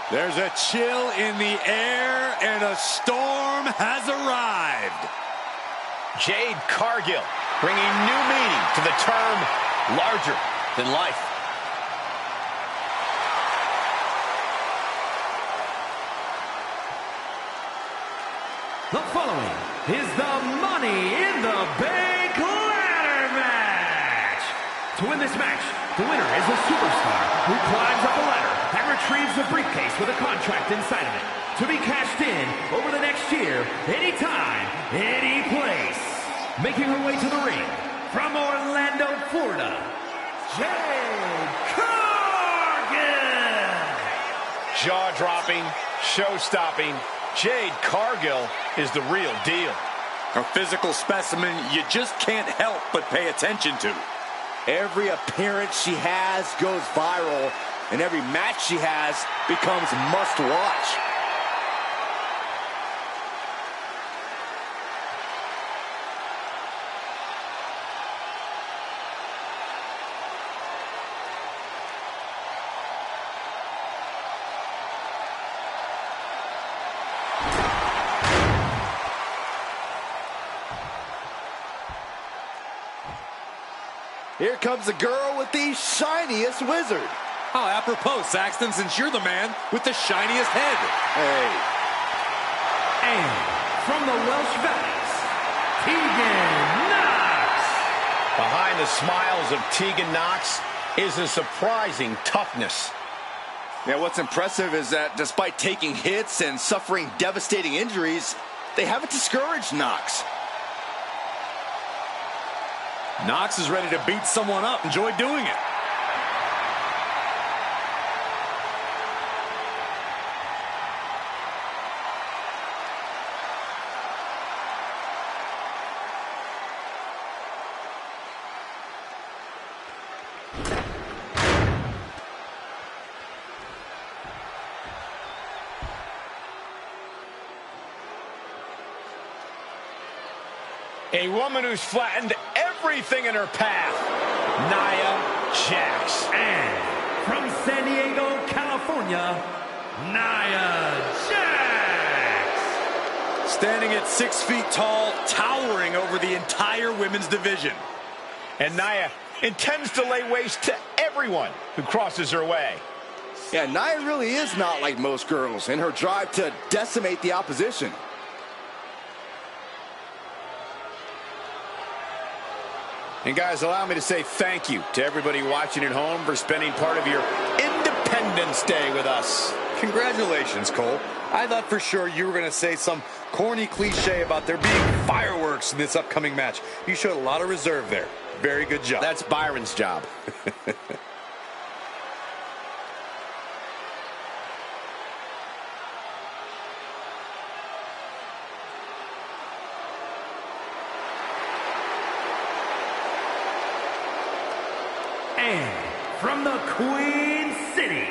There's a chill in the air, and a storm has arrived. Jade Cargill bringing new meaning to the term larger than life. The following is the Money in the Bank ladder match. To win this match, the winner is a superstar who climbs up a ladder and retrieves a briefcase with a contract inside of it to be cashed in over the next year, anytime, any place. Making her way to the ring from Orlando, Florida, Jade Cargill. Jaw-dropping, show-stopping, Jade Cargill is the real deal. A physical specimen you just can't help but pay attention to. Every appearance she has goes viral, and every match she has becomes must-watch. Here comes the girl with the shiniest wizard. Oh, apropos, Saxton, since you're the man with the shiniest head. Hey. And from the Welsh Valleys, Tegan Knox. Behind the smiles of Tegan Knox is a surprising toughness. Yeah, what's impressive is that despite taking hits and suffering devastating injuries, they haven't discouraged Knox. Knox is ready to beat someone up. Enjoy doing it. A woman who's flattened everything in her path, Nia Jax. And from San Diego, California, Nia Jax. Standing at 6 feet tall, towering over the entire women's division. And Nia intends to lay waste to everyone who crosses her way. Yeah, Nia really is not like most girls in her drive to decimate the opposition. And guys, allow me to say thank you to everybody watching at home for spending part of your Independence Day with us. Congratulations, Cole. I thought for sure you were going to say some corny cliche about there being fireworks in this upcoming match. You showed a lot of reserve there. Very good job. That's Byron's job. And from the Queen City,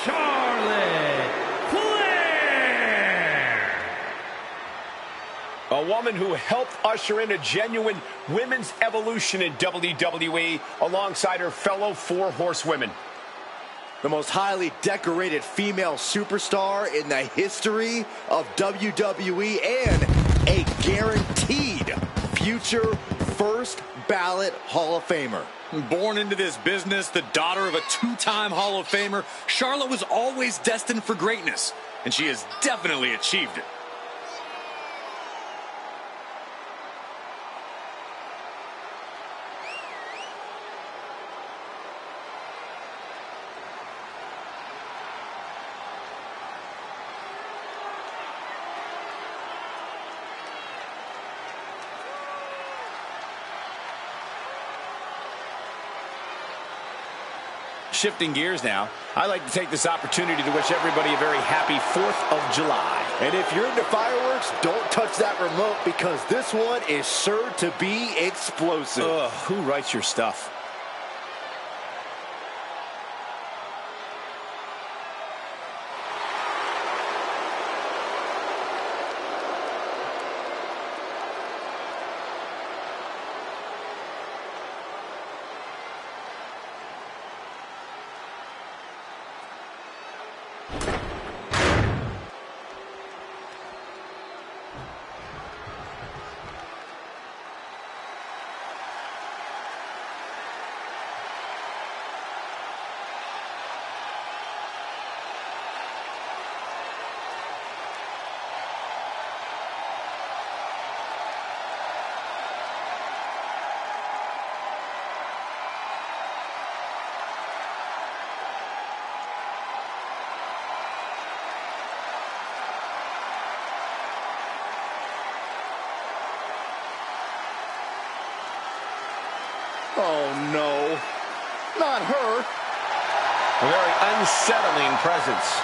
Charlotte Flair. A woman who helped usher in a genuine women's evolution in WWE alongside her fellow four horsewomen. The most highly decorated female superstar in the history of WWE and a guaranteed future first ballot Hall of Famer. Born into this business, the daughter of a two-time Hall of Famer, Charlotte was always destined for greatness, and she has definitely achieved it. Shifting gears now, I'd like to take this opportunity to wish everybody a very happy 4th of July. And if you're into fireworks, don't touch that remote because this one is sure to be explosive. Ugh, who writes your stuff? Oh, no. Not her. A very unsettling presence.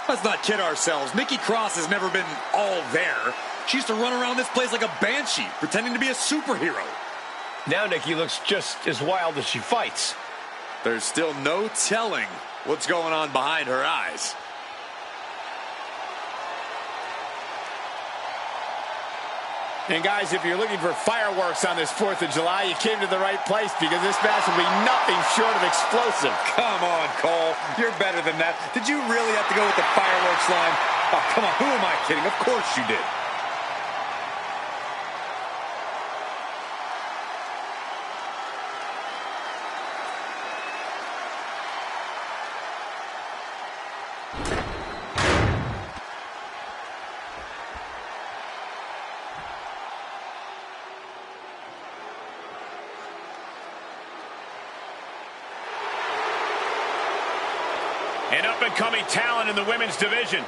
Let's not kid ourselves. Nikki Cross has never been all there. She used to run around this place like a banshee, pretending to be a superhero. Now Nikki looks just as wild as she fights. There's still no telling what's going on behind her eyes. And guys, if you're looking for fireworks on this 4th of July, you came to the right place because this match will be nothing short of explosive. Come on, Cole. You're better than that. Did you really have to go with the fireworks line? Oh, come on. Who am I kidding? Of course you did. An up-and-coming talent in the women's division.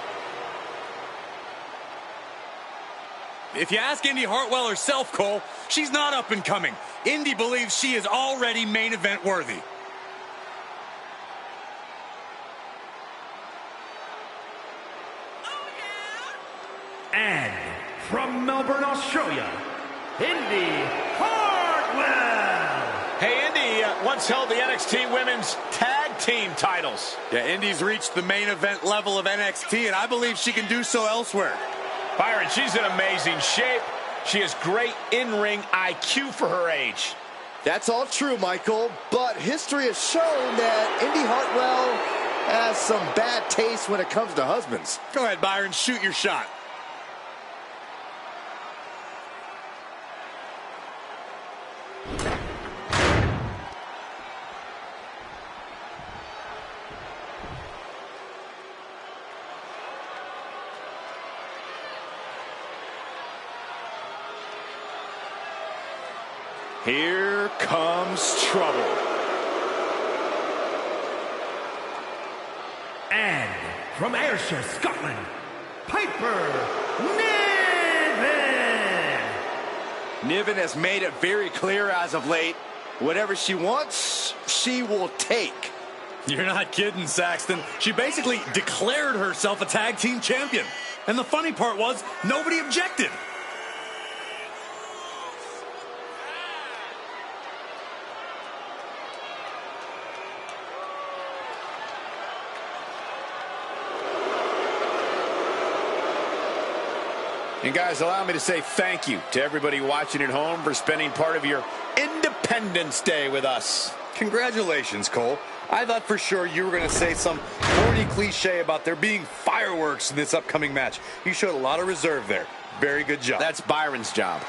If you ask Indy Hartwell herself, Cole, she's not up-and-coming. Indy believes she is already main event worthy. And from Melbourne, Australia, Indy Hartwell. Hey, Indy once held the NXT Women's Tag Team titles. Yeah, Indy's reached the main event level of NXT, and I believe she can do so elsewhere. Byron, she's in amazing shape. She has great in-ring IQ for her age. That's all true, Michael, but history has shown that Indy Hartwell has some bad taste when it comes to husbands. Go ahead, Byron, shoot your shot. Here comes trouble. And from Ayrshire, Scotland, Piper Niven. Niven has made it very clear as of late, whatever she wants, she will take. You're not kidding, Saxton. She basically declared herself a tag team champion. And the funny part was, nobody objected. And guys, allow me to say thank you to everybody watching at home for spending part of your Independence Day with us. Congratulations, Cole. I thought for sure you were going to say some corny cliche about there being fireworks in this upcoming match. You showed a lot of reserve there. Very good job. That's Byron's job.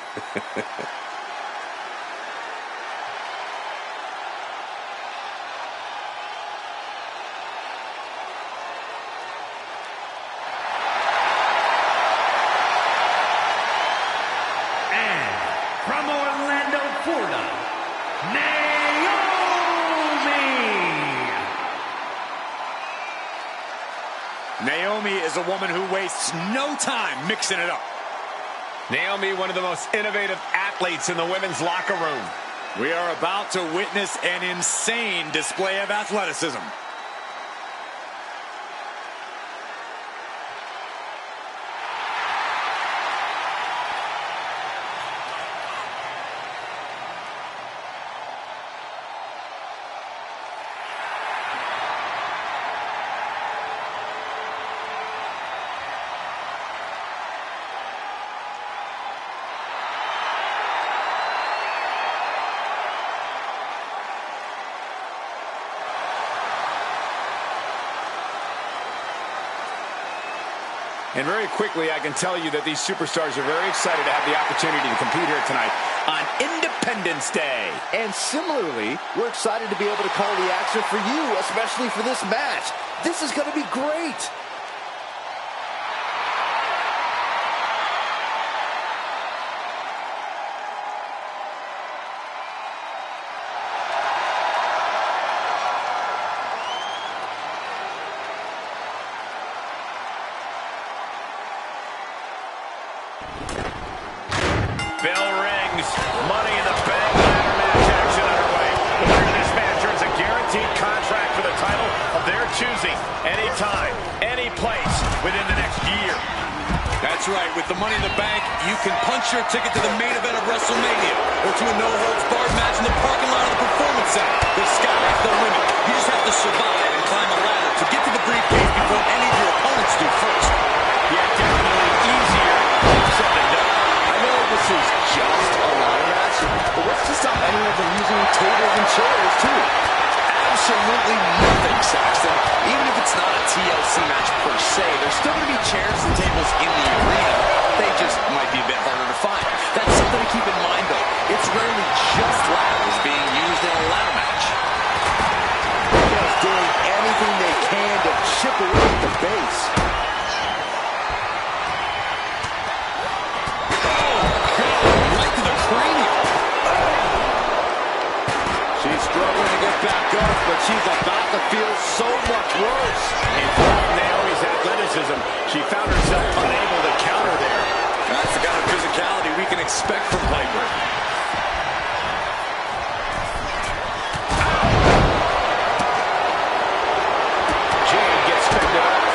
From Orlando, Florida, Naomi is a woman who wastes no time mixing it up. Naomi, one of the most innovative athletes in the women's locker room. We are about to witness an insane display of athleticism. And very quickly, I can tell you that these superstars are very excited to have the opportunity to compete here tonight on Independence Day. And similarly, we're excited to be able to call the action for you, especially for this match. This is going to be great. Bell rings. Money in the Bank ladder match action underway. The winner of this match earns a guaranteed contract for the title of their choosing. Anytime, any place within the next year. That's right. With the Money in the Bank, you can punch your ticket to the main event of WrestleMania or to a no-holds-barred match in the parking lot of the Performance Center. The sky's the limit. You just have to survive and climb a ladder to get to the briefcase before any of your opponents do first. Yeah, definitely easier said than done. I know this is just a ladder match, but what's to stop anyone from using tables and chairs, too? Absolutely nothing, Saxton. Even if it's not a TLC match per se, there's still going to be chairs and tables in the arena. They just might be a bit harder to find. That's something to keep in mind, though. It's rarely just ladders being used in a ladder match. Just doing anything they can to chip away at the base. She's struggling to get back up, but she's about to feel so much worse. In front of Naomi's athleticism, she found herself unable to counter there. That's the kind of physicality we can expect from Piper. Jade gets fended off.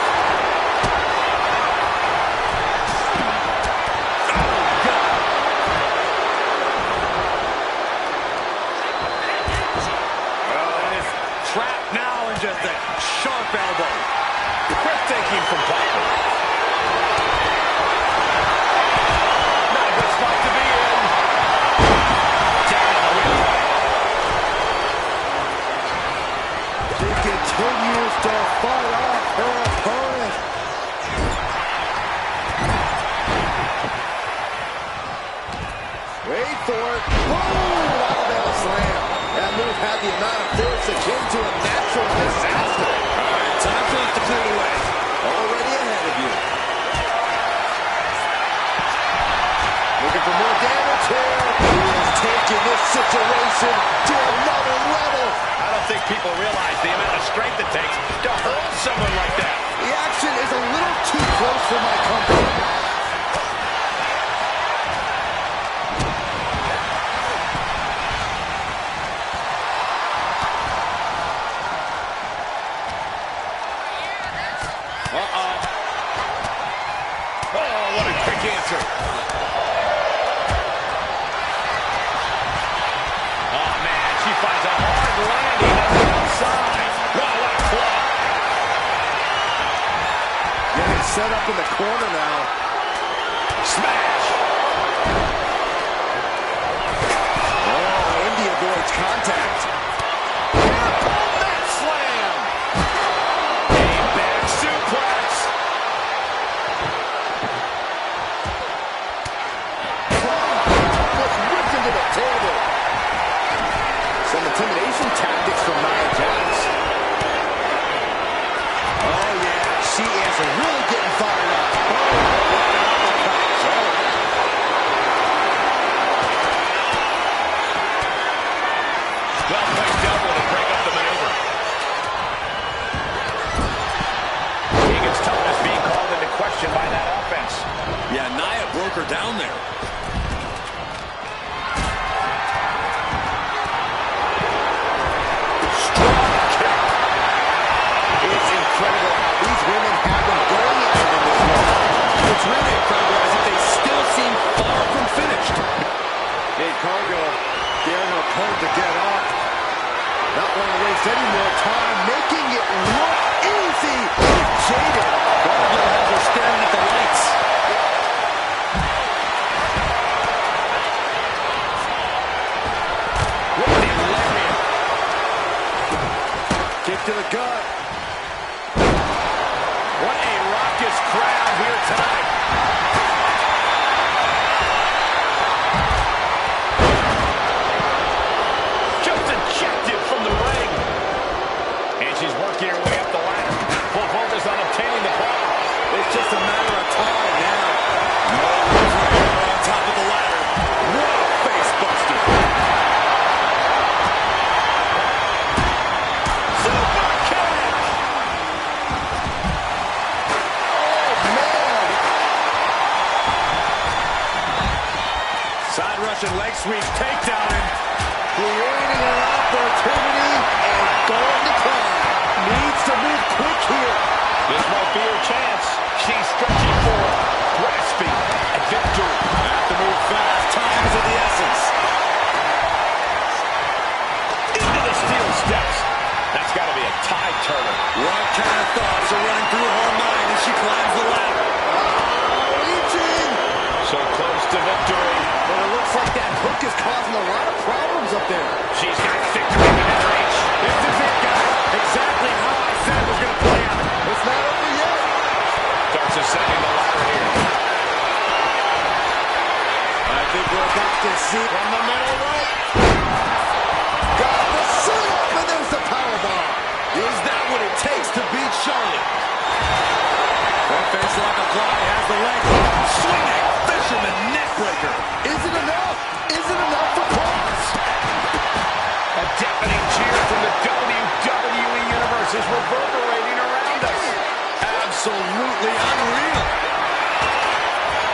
Trapped now in just a sharp elbow. Breathtaking from Piper. Not a good spot to be in. Down on the windpipe. She continues to fight off her opponent. Wait for it. Boom! Alabama slam. That move had the amount of force akin to a natural disaster. All right, time for us to clear the way. Already ahead of you. Looking for more damage here. He is taking this situation to another level. I don't think people realize the amount of strength it takes to hurl someone like that. The action is a little too close for my comfort. center. Oh, man, she finds a hard landing on the outside. Wow, what a claw. Getting set up in the corner now. Smash. Oh, Indy avoids contact. Net slam. A back suplex. Was whipped into the table. Some intimidation tactics from Nia Jax. Oh, yeah. She is really getting fired up. Well placed elbow to break up the maneuver. Tegan's toughness being called into question by that offense. Yeah, Nia broke her down there. Strong kick. It's incredible how these women have been going at it in this one. It's really incredible as if they still seem far from finished. Jade Cargill daring her opponent to get up. Not want to waste any more time, making it look easy. Jaded. Cargill has her staring at the lights. What a lariat. Kick to the gut. What a raucous crowd here tonight. Just ejected from the ring. And she's working her way up the ladder. Full focus on obtaining the ball. It's just a matter of time now. No room for error on top of the ladder. What a face buster. Super kick. Side Russian leg sweep takedown. Creating an opportunity and going to climb. Needs to move quick here. This might be her chance. She's stretching for grasping a victory. Have to move fast. Time is of the essence. Into the steel steps. That's got to be a tide turner. What kind of thoughts are running through her mind as she climbs the ladder? Reaching. So close to victory. But it looks like that hook is causing a lot of problems up there. She's got victory within reach. This is it, guys. Exactly how I said it was going to play out. It's not over yet. Starts ascending the ladder here. I think we're about to see From the middle rope. got the sit-up, and there's the powerbomb. Is that what it takes to beat Charlotte? That face lock apply has the leg swinging. Fisherman neckbreaker. Is it enough? Is it enough for pause? A deafening cheer from the WWE Universe is reverberating around us. Absolutely unreal.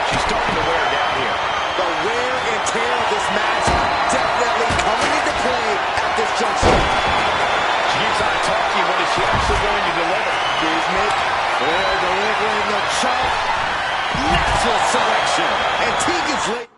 She's starting to wear down here. The wear and tear of this match definitely coming into play at this junction. She keeps on talking. What is she actually going to deliver? Excuse me. They're delivering the chop. Natural selection. And Tegan's late.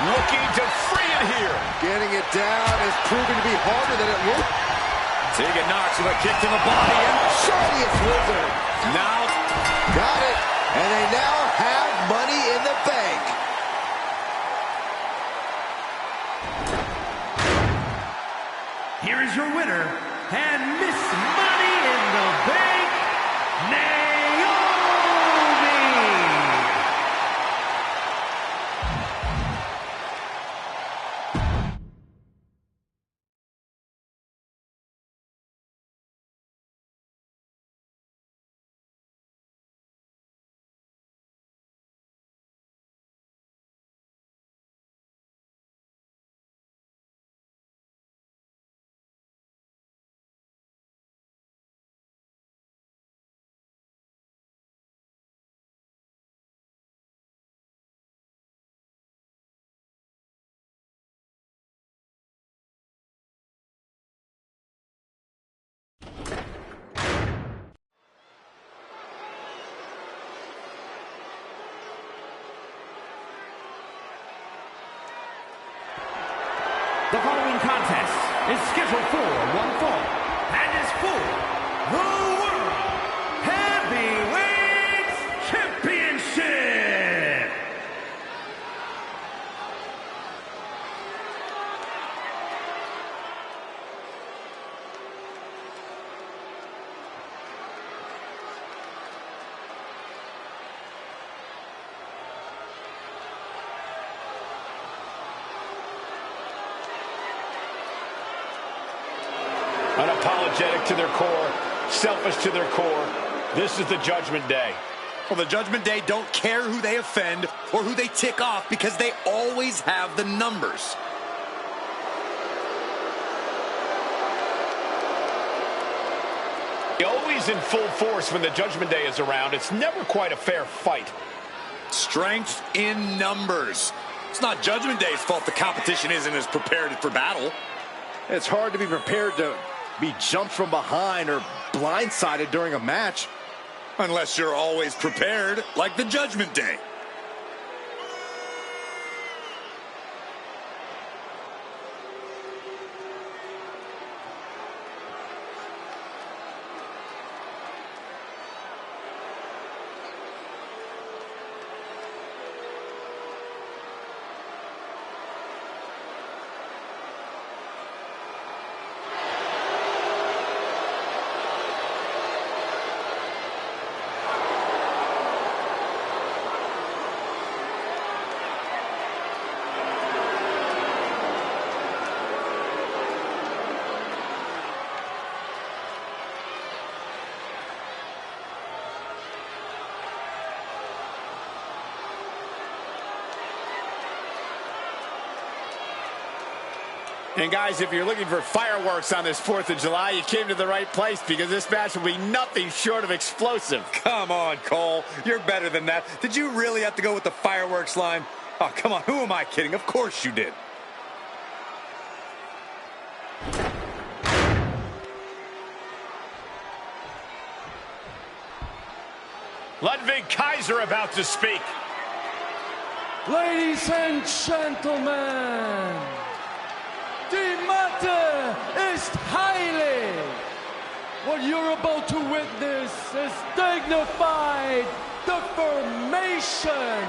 Looking to free it here. Getting it down is proving to be harder than it looked. Tegan Knox with a kick to the body. And Shiniest Wizard. now Got it. And they now have money in the bank. Here is your winner and Miss Money in the Bank, The following contest is scheduled for one fall and is for the World Heavyweight Championship. Unapologetic to their core, selfish to their core. This is the Judgment Day. Well, the Judgment Day don't care who they offend or who they tick off because they always have the numbers. Always in full force when the Judgment Day is around. It's never quite a fair fight. Strength in numbers. It's not Judgment Day's fault the competition isn't as prepared for battle. It's hard to be prepared to be jumped from behind or blindsided during a match. Unless you're always prepared, like the Judgment Day. And guys, if you're looking for fireworks on this 4th of July, you came to the right place because this match will be nothing short of explosive. Come on, Cole. You're better than that. Did you really have to go with the fireworks line? Oh, come on. Who am I kidding? Of course you did. Ludwig Kaiser about to speak. Ladies and gentlemen, the matter is highly. What you're about to witness is dignified deformation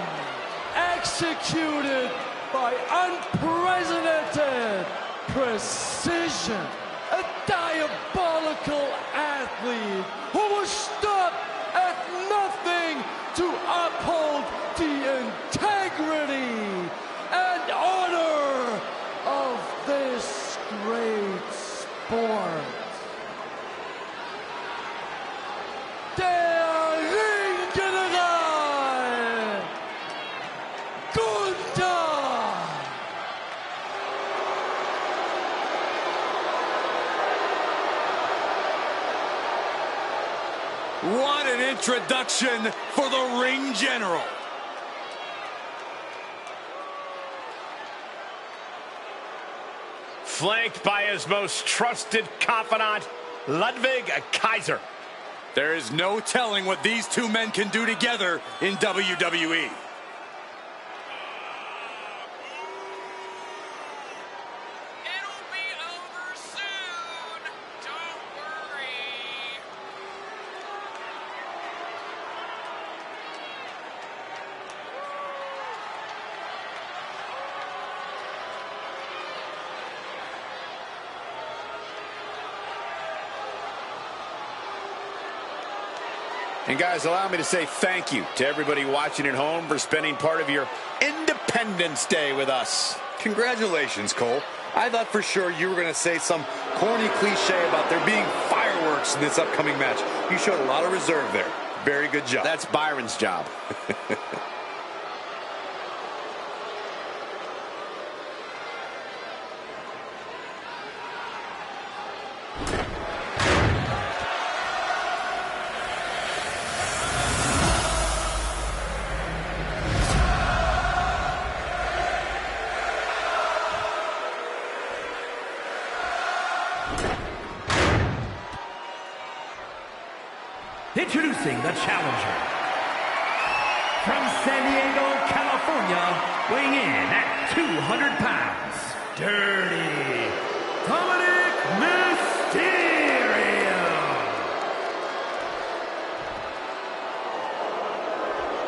executed by unprecedented precision. A diabolical athlete who was stopped at nothing to uphold the integrity and honor of this great sport. Der Ringgeneral Gunther. What an introduction for the Ring General. Flanked by his most trusted confidant, Ludwig Kaiser. There is no telling what these two men can do together in WWE. It'll be over soon. Don't worry. And guys, allow me to say thank you to everybody watching at home for spending part of your Independence Day with us. Congratulations, Cole. I thought for sure you were going to say some corny cliche about there being fireworks in this upcoming match. You showed a lot of reserve there. Very good job. That's Byron's job. Introducing the challenger. From San Diego, California, weighing in at 200 pounds, Dirty Dominic Mysterio.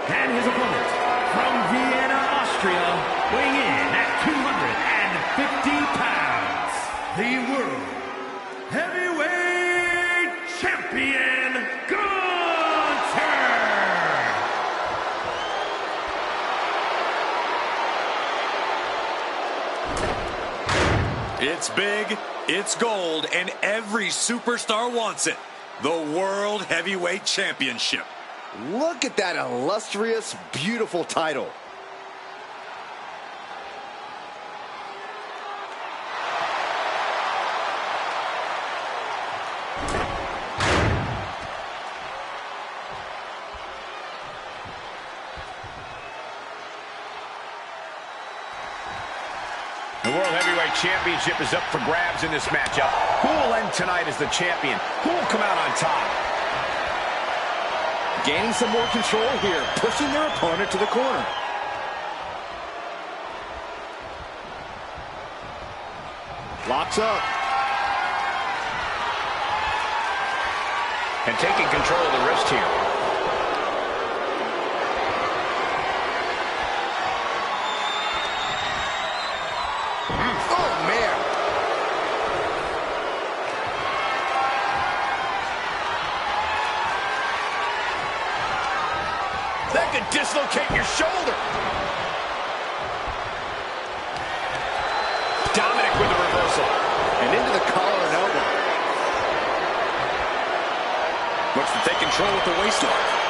And his opponent from Vienna, Austria, weighing in at 250 pounds, the World Heavyweight Champion, Gunther. It's big, it's gold, and every superstar wants it. The World Heavyweight Championship. Look at that illustrious, beautiful title. The World Heavyweight Championship is up for grabs in this matchup. Who will end tonight as the champion? Who will come out on top? Gaining some more control here, pushing their opponent to the corner. Locks up. And taking control of the wrist here. Oh, man. That could dislocate your shoulder. Dominic with the reversal. And into the collar and elbow. Looks to take control with the waistlock.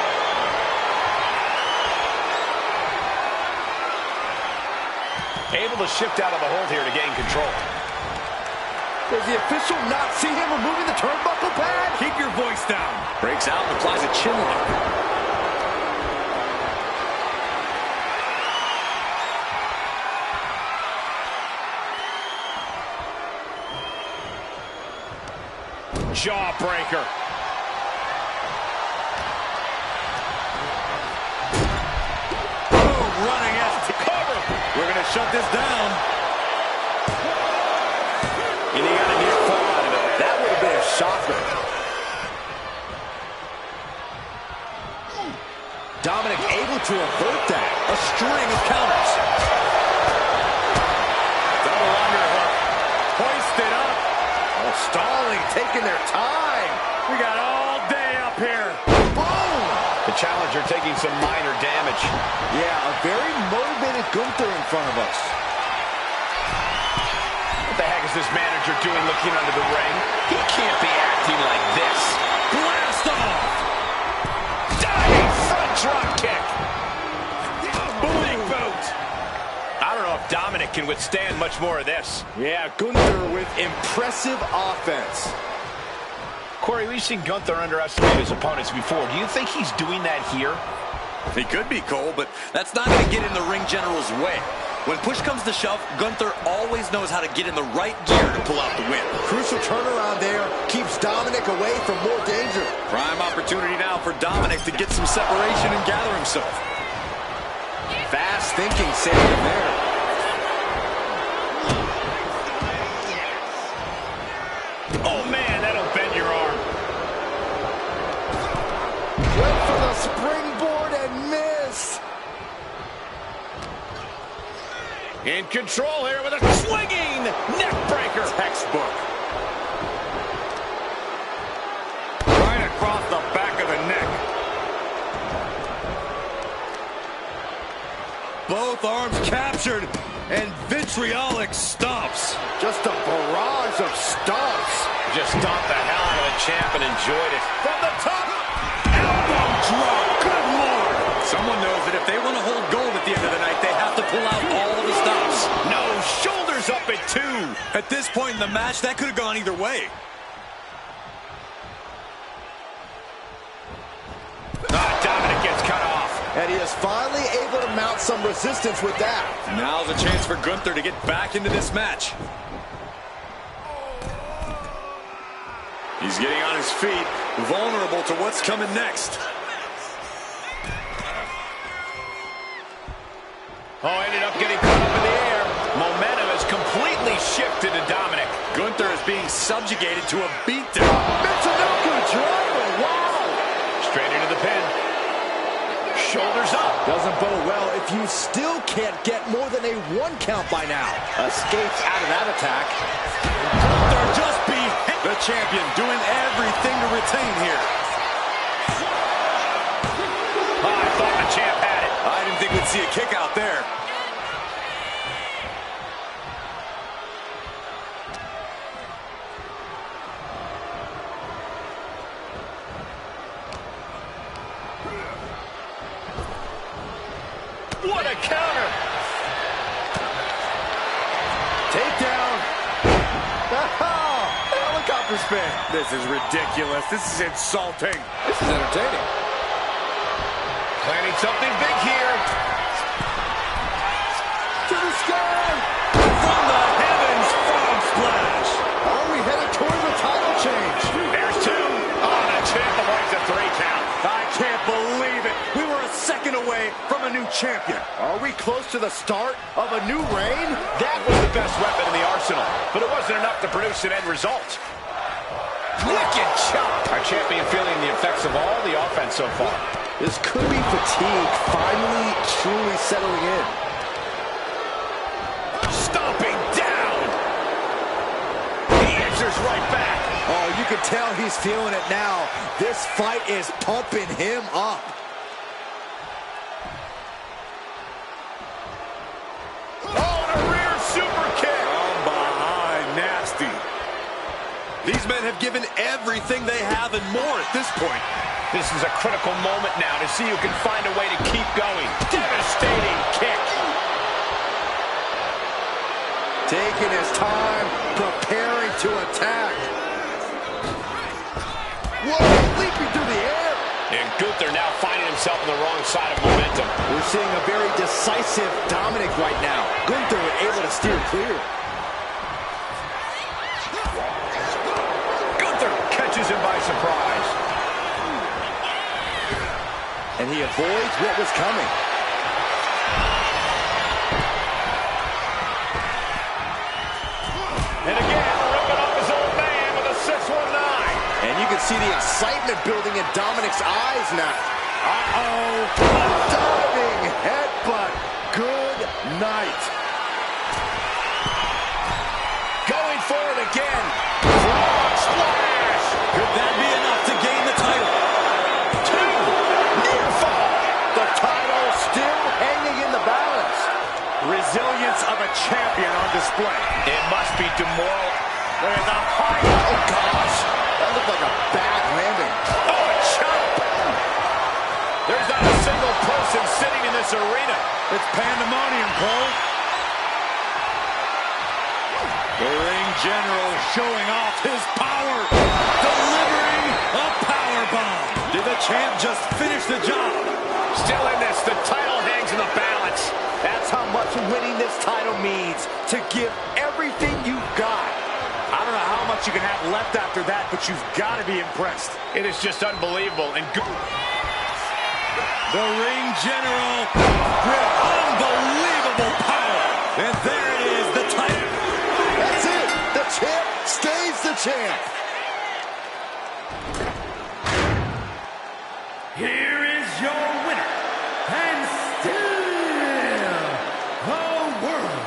Able to shift out of the hold here to gain control. Does the official not see him removing the turnbuckle pad? Keep your voice down. Breaks out and applies a chin lock. Jawbreaker. Boom, running as to cover. We're going to shut this down. And he got a near fall out of it. That would have been a shocker. Dominic able to avert that. A string of counters. Double underhook. Hoisted up. Oh, stalling, taking their time. We got all day up here. Boom! The challenger taking some minor damage. Yeah, a very motivated Gunther in front of us. What the heck is this manager doing looking under the ring? He can't be acting like this. Blast off. Diving front drop kick. Big boot. I don't know if Dominic can withstand much more of this. Yeah, Gunther with impressive offense. Corey, we've seen Gunther underestimate his opponents before. Do you think he's doing that here? He could be, Cole, but that's not going to get in the ring general's way. When push comes to shove, Gunther always knows how to get in the right gear to pull out the win. Crucial turnaround there keeps Dominic away from more danger. Prime opportunity now for Dominic to get some separation and gather himself. Fast thinking saved him there. Oh, man, that'll bend your arm. Went for the springboard and missed. In control here with a swinging neck breaker. Textbook. Right across the back of the neck. Both arms captured, and vitriolic stomps. Just a barrage of stomps. Just stomped the hell out of the champ and enjoyed it. From the top, elbow drop. Good Lord. Someone knows that if they want to hold gold at the end of the night, they have to pull out all of the stops. No, shoulders up at 2. At this point in the match, that could have gone either way. Dominic gets cut off. And he is finally able to mount some resistance with that. Now's a chance for Gunther to get back into this match. He's getting on his feet, vulnerable to what's coming next. Oh, ended up getting caught up in the air. Momentum has completely shifted to Dominic. Gunther is being subjugated to a beatdown. Michinoku driver, wow! Straight into the pin. Shoulders up. Doesn't bode well if you still can't get more than a 1 count by now. Escapes out of that attack. Gunther just beat the champion, doing everything to retain here. Oh, I thought the champ had it. I didn't think we'd see a kick out there. What a counter! Takedown. Helicopter spin. This is ridiculous. This is insulting. This is entertaining. Planning something big here. To the sky! From the heavens, frog splash. Are we headed towards a title change? There's 2. Oh, the champ avoids a 3 count. I can't believe it. We were a second away from a new champion. Are we close to the start of a new reign? That was the best weapon in the arsenal, but it wasn't enough to produce an end result. Wicked chop. Our champion feeling the effects of all the offense so far. This could be fatigue finally truly settling in. Stomping down. He answers right back. Oh, you can tell he's feeling it now. This fight is pumping him up. Oh, and a rear super kick. From behind, nasty. These men have given everything they have and more at this point. This is a critical moment now to see who can find a way to keep going. Devastating kick. Taking his time, preparing to attack. Whoa, leaping through the air. And Gunther now finding himself on the wrong side of momentum. We're seeing a very decisive Dominic right now. Gunther able to steer clear. Gunther catches him by surprise. And he avoids what was coming. And again, ripping off his old man with a 619. And you can see the excitement building in Dominic's eyes now. Uh-oh. Diving headbutt. Good night. Going for it again. Frog splash. Could that be enough to gain the title? 2. Near fall. The title still hanging in the balance. Resilience of a champion on display. It must be demoralizing. Look at the height. Oh, gosh. That looked like a bad landing. Oh, a chop. There's not a single person sitting in this arena. It's pandemonium, Cole. The ring general showing off his power. Delivering a power bomb. Did the champ just finish the job? Still in this, the title hangs in the balance. That's how much winning this title means. To give everything you've got. I don't know how much you can have left after that, but you've got to be impressed. It is just unbelievable. And The ring general with unbelievable power. And there it is, the title. That's it. The champ stays the champ. Here is your winner, and still the World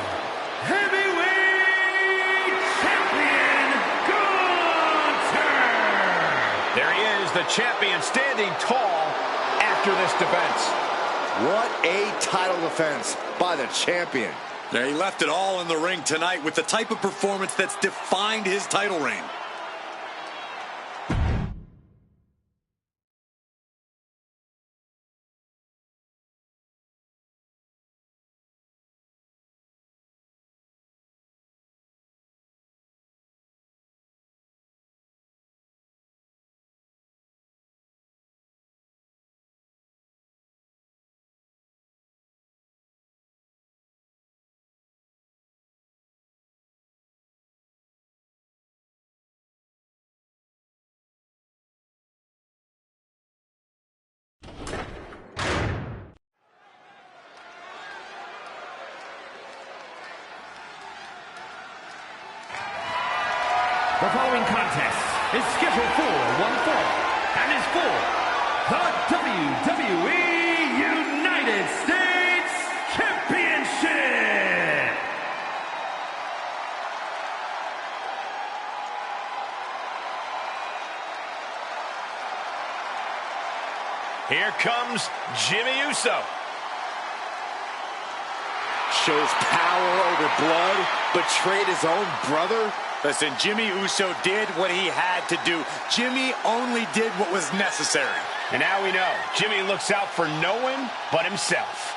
Heavyweight Champion, Gunther! there he is, the champion standing tall after this defense. What a title defense by the champion. He left it all in the ring tonight with the type of performance that's defined his title reign. The following contest is scheduled for one fall and is for the WWE United States Championship. Here comes Jimmy Uso. Shows power over blood, betrayed his own brother. Listen, Jimmy Uso did what he had to do. Jimmy only did what was necessary. And now we know Jimmy looks out for no one but himself.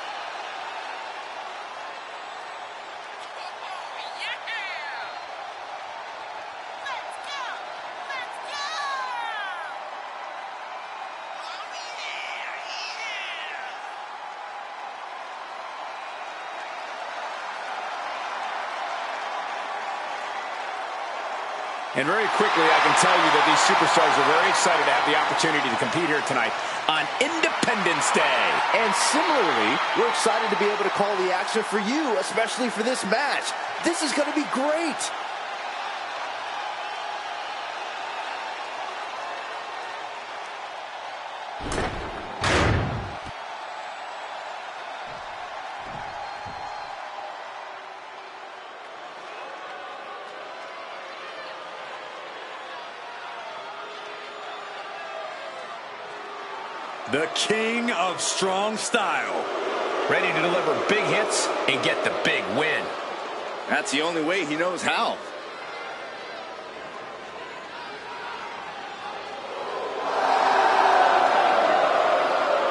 And very quickly, I can tell you that these superstars are very excited to have the opportunity to compete here tonight on Independence Day. And similarly, we're excited to be able to call the action for you, especially for this match. This is going to be great. The king of strong style. Ready to deliver big hits and get the big win. That's the only way he knows how.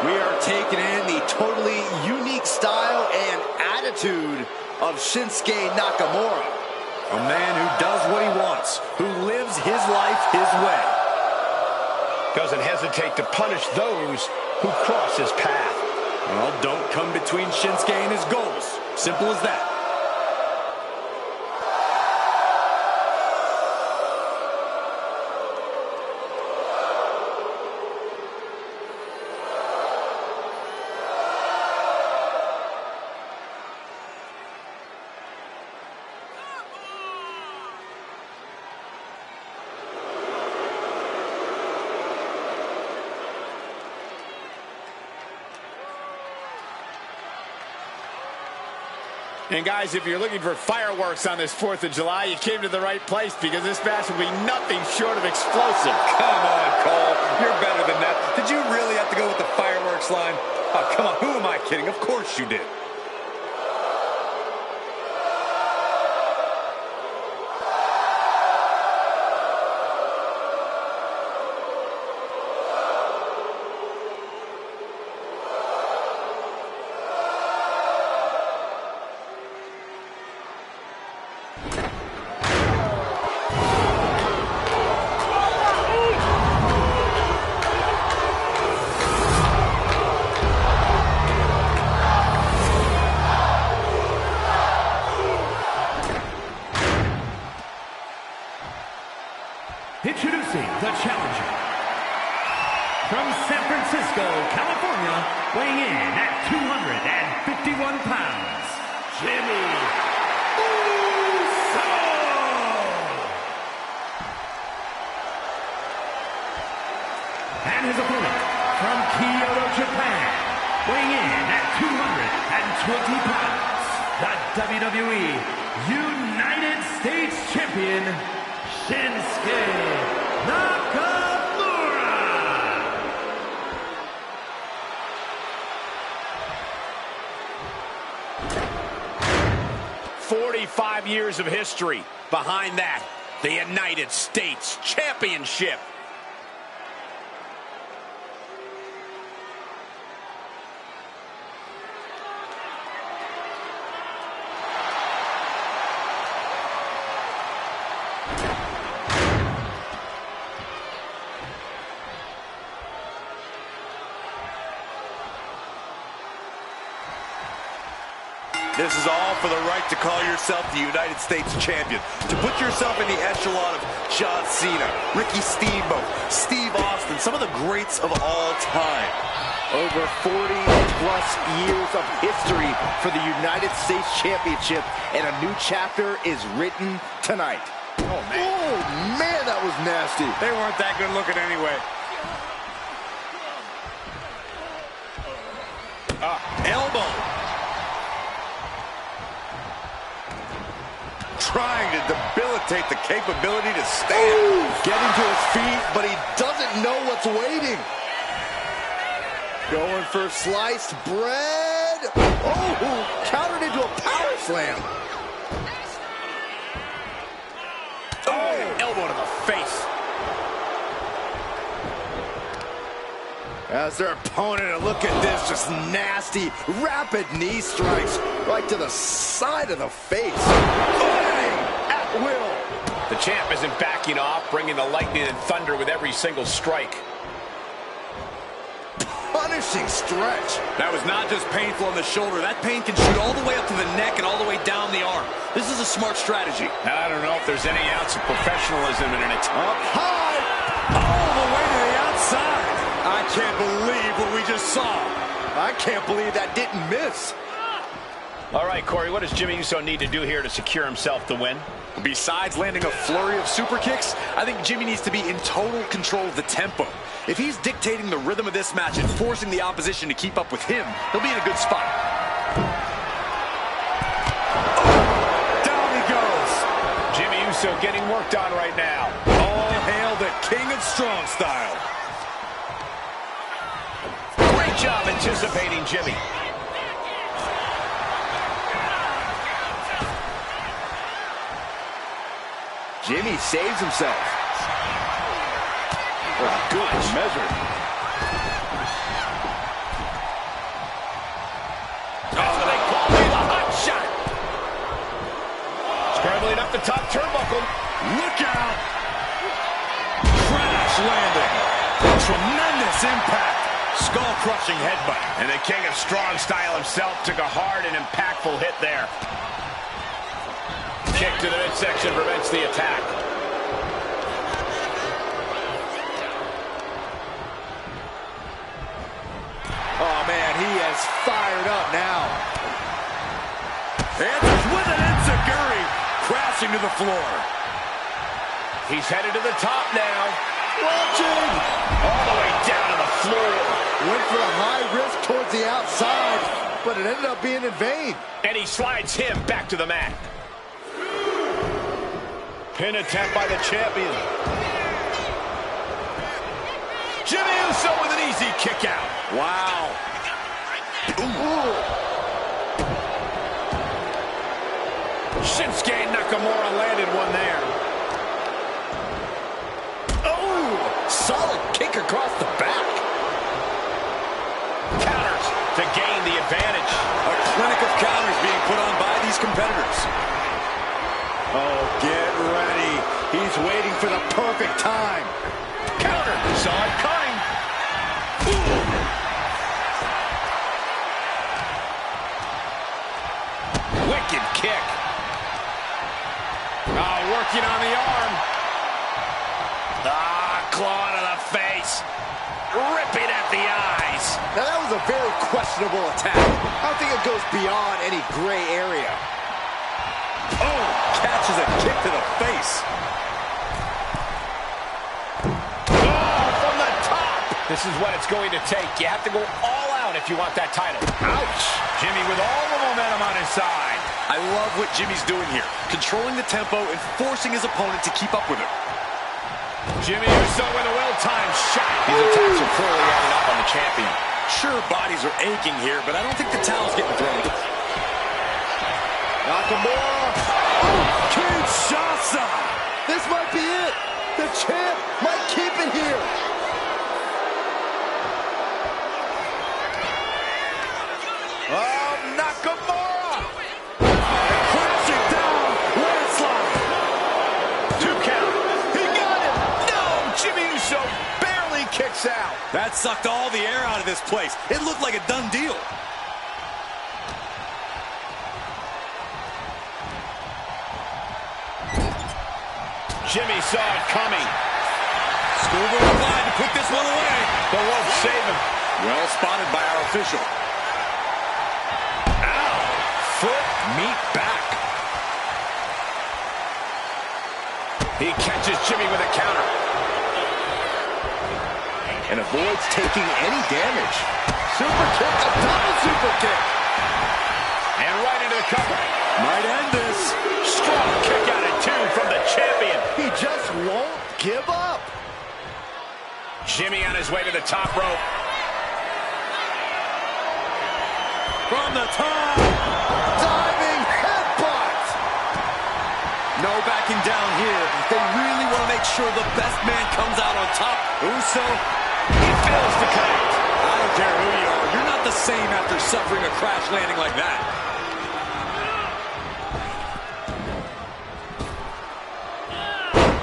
We are taking in the totally unique style and attitude of Shinsuke Nakamura. A man who does what he wants, who lives his life his way. Doesn't hesitate to punish those who cross his path. Well, don't come between Shinsuke and his goals. Simple as that. And guys, if you're looking for fireworks on this 4th of July, you came to the right place because this match will be nothing short of explosive. Come on, Cole. You're better than that. Did you really have to go with the fireworks line? Oh, come on. Who am I kidding? Of course you did. Introducing the challenger. From San Francisco, California, weighing in at 251 pounds, Jimmy Uso! And his opponent, from Kyoto, Japan, weighing in at 220 pounds, the WWE United States Champion, Shinsuke Nakamura! 45 years of history. Behind that, the United States Championship. This is all for the right to call yourself the United States Champion. To put yourself in the echelon of John Cena, Ricky Steamboat, Steve Austin, some of the greats of all time. Over 40-plus years of history for the United States Championship, and a new chapter is written tonight. Oh, man. Man, that was nasty. They weren't that good looking anyway. Elbow. Trying to debilitate the capability to stand. Getting to his feet, but he doesn't know what's waiting. Going for sliced bread. Oh, countered into a power slam. Oh, elbow to the face. As their opponent, and look at this, just nasty, rapid knee strikes right to the side of the face. Bang! At will. The champ isn't backing off, bringing the lightning and thunder with every single strike. Punishing stretch. That was not just painful on the shoulder. That pain can shoot all the way up to the neck and all the way down the arm. This is a smart strategy. I don't know if there's any ounce of professionalism in it. Up high. All the way to the outside. I can't believe what we just saw. I can't believe that didn't miss. All right, Corey, what does Jimmy Uso need to do here to secure himself the win? Besides landing a flurry of super kicks, I think Jimmy needs to be in total control of the tempo. If he's dictating the rhythm of this match and forcing the opposition to keep up with him, he'll be in a good spot. Down he goes. Jimmy Uso getting worked on right now. All hail the King of Strong Style. Great job anticipating Jimmy. Jimmy saves himself. Oh, good measure. Oh, they call me the hot shot. Scrambling up the top turnbuckle. Look out. Crash landing. Tremendous impact. Skull-crushing headbutt. And the King of Strong Style himself took a hard and impactful hit there. Kick to the midsection prevents the attack. Oh, man, he has fired up now. And with an enziguri crashing to the floor. He's headed to the top now. Watching. All the way down to the floor. Went for a high risk towards the outside, but it ended up being in vain. And he slides him back to the mat. Pin attempt by the champion. Jimmy Uso with an easy kick out. Wow. Ooh. Shinsuke Nakamura landed one there. Oh, solid kick across the back. Counters to gain the advantage. A clinic of counters being put on by these competitors. Oh, get ready. He's waiting for the perfect time. Counter. Saw it coming. Wicked kick. Oh, working on the arm. Claw to the face. Ripping at the eyes. Now, that was a very questionable attack. I don't think it goes beyond any gray area. Oh, catches a kick to the face. Oh, from the top. This is what it's going to take. You have to go all out if you want that title. Ouch. Jimmy with all the momentum on his side. I love what Jimmy's doing here, controlling the tempo and forcing his opponent to keep up with him. Jimmy Uso with a well-timed shot. These attacks are clearly adding up on the champion. Sure, bodies are aching here, but I don't think the towel's getting thrown. Nakamura. Oh, Kinshasa. This might be it. The champ might keep it here. Oh, Nakamura. Crashing down. Landslide. 2 count. He got him. No, Jimmy Uso barely kicks out. That sucked all the air out of this place. It looked like a done deal. Jimmy saw it coming. Scuba replied to put this one away. The rope save him. Well spotted by our official. Ow. Foot meet back. He catches Jimmy with a counter. And avoids taking any damage. Super kick, a double super kick. And right into the cover. Might end this. Strong kick out at 2 from the champion. He just won't give up. Jimmy on his way to the top rope. From the top. Diving headbutt. No backing down here. They really want to make sure the best man comes out on top. Uso, He fails to connect. I don't care who you are. You're not the same after suffering a crash landing like that.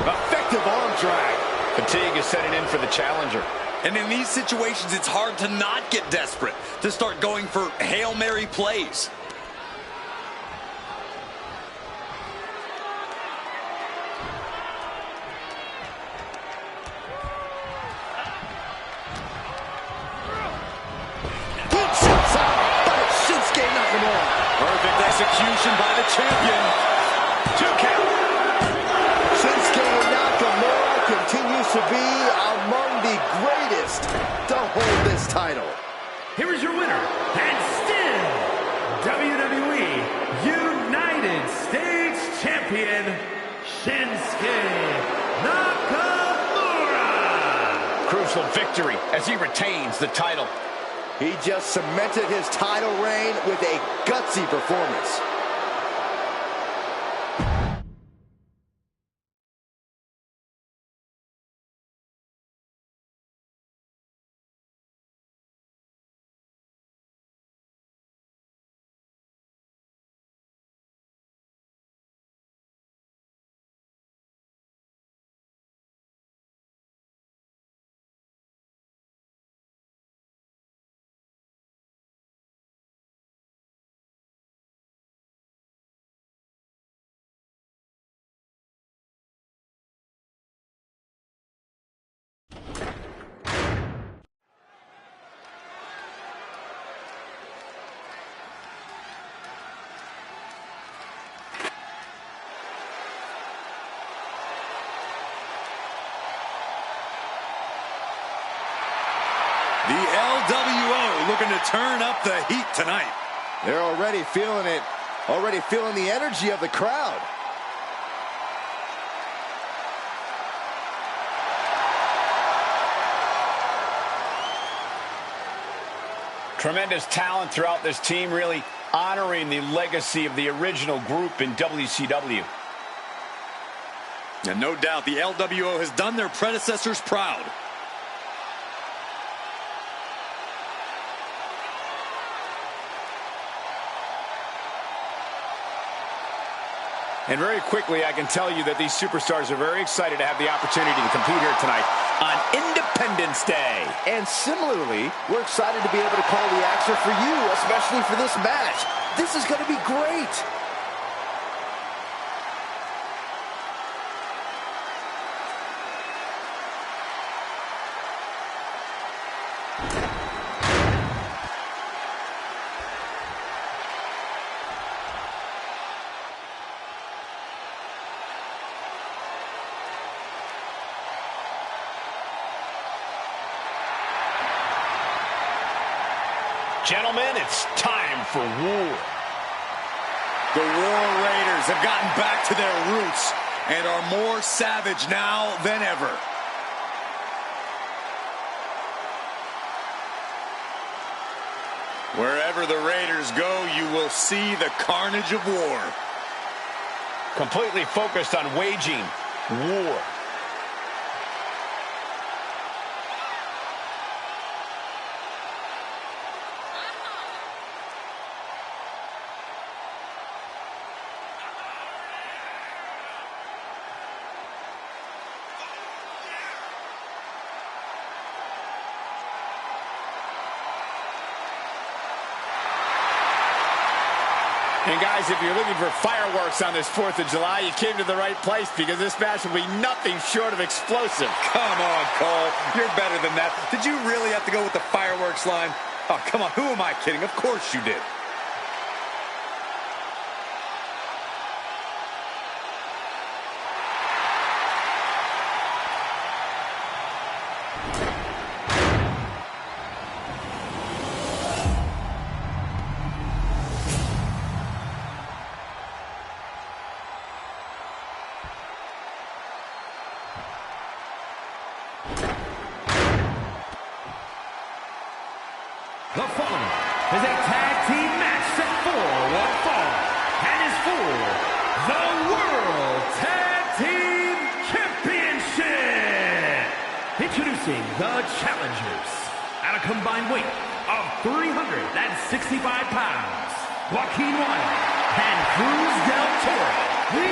Effective arm drag. Fatigue is setting in for the challenger. And in these situations, it's hard to not get desperate, to start going for Hail Mary plays. Good shots out, but Shinsuke Nakamura. Perfect execution by the champion. 2 count. Shinsuke Nakamura continues to be among the greatest to hold this title. Here is your winner, and still WWE United States Champion, Shinsuke Nakamura. Crucial victory as he retains the title. He just cemented his title reign with a gutsy performance. The LWO looking to turn up the heat tonight. They're already feeling it, already feeling the energy of the crowd. Tremendous talent throughout this team, really honoring the legacy of the original group in WCW. And no doubt the LWO has done their predecessors proud. And very quickly, I can tell you that these superstars are very excited to have the opportunity to compete here tonight on Independence Day. And similarly, we're excited to be able to call the action for you, especially for this match. This is going to be great. Gentlemen, it's time for war. The War Raiders have gotten back to their roots and are more savage now than ever. Wherever the Raiders go, you will see the carnage of war. Completely focused on waging war. And guys, if you're looking for fireworks on this 4th of July, you came to the right place because this match will be nothing short of explosive. Come on, Cole. You're better than that. Did you really have to go with the fireworks line? Oh, come on. Who am I kidding? Of course you did. a tag team match set for one fall and is for the World Tag Team Championship. Introducing the challengers at a combined weight of 365 pounds, Joaquin Wilde and Cruz del Toro, the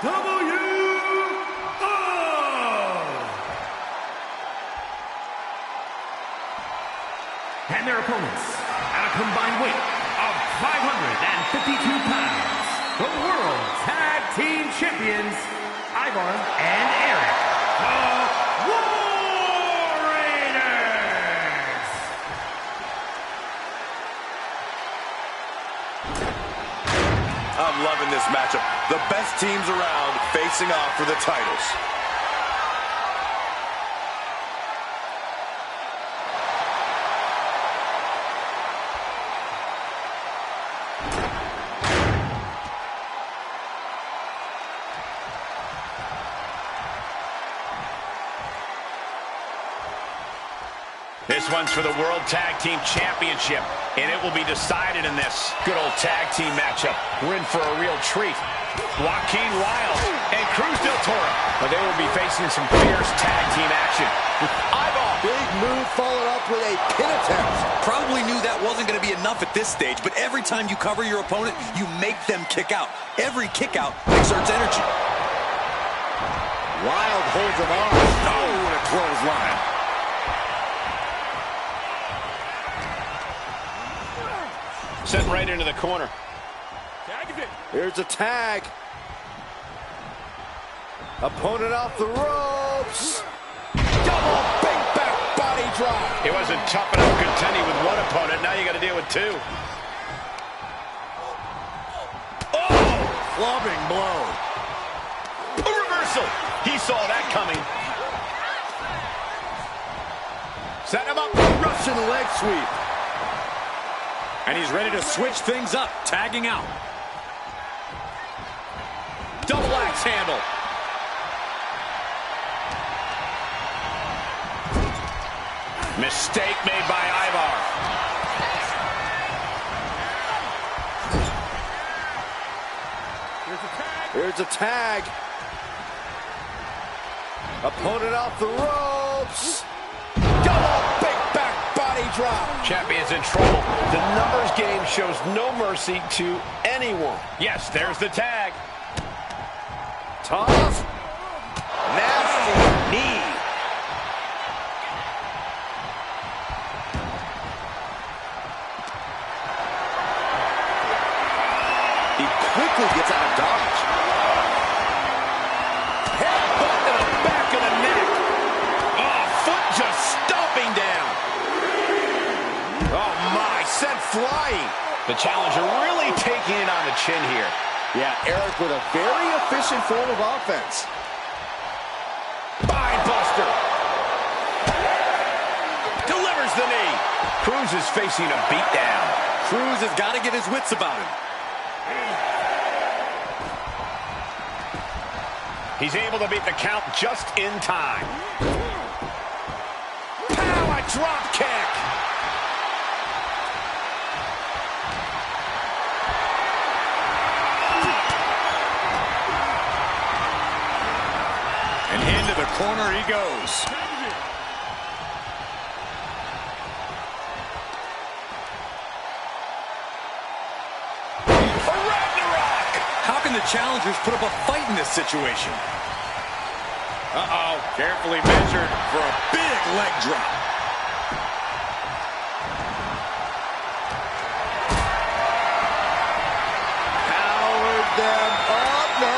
LWO. And their opponents at a combined weight of 552 pounds, the World Tag Team Champions, Ivar and Eric, the War Raiders. I'm loving this matchup. The best teams around facing off for the titles. This one's for the World Tag Team Championship, and it will be decided in this good old tag team matchup. We're in for a real treat. Joaquin Wilde and Cruz del Toro. But they will be facing some fierce tag team action. Eyeball. Big move followed up with a pin attempt. Probably knew that wasn't going to be enough at this stage, but every time you cover your opponent, you make them kick out. Every kick out exerts energy. Wilde holds him off. Oh, what a clothesline. Sent right into the corner. Here's a tag. Opponent off the ropes. Double big back body drop. It wasn't tough enough contending with one opponent. Now you got to deal with two. Oh, clubbing blow. A reversal. He saw that coming. Set him up. Russian leg sweep. And he's ready to switch things up, tagging out. Double axe handle. Mistake made by Ivar. Here's a tag. Opponent off the ropes. Double big back body drop. Champion's in trouble. The numbers game shows no mercy to anyone. Yes, there's the tag. Toss. Nasty knee. He quickly gets out of dodge. Headbutt to the back of the neck. Oh, foot just stomping down. Oh my, sent flying. The challenger really taking it on the chin here. Yeah, Eric with a very efficient form of offense. Spine buster. Delivers the knee. Cruz is facing a beatdown. Cruz has got to get his wits about him. He's able to beat the count just in time. Power drop kick. And into the corner he goes. How can the challengers put up a fight in this situation? Uh-oh, carefully measured for a big leg drop. Powered them up. No,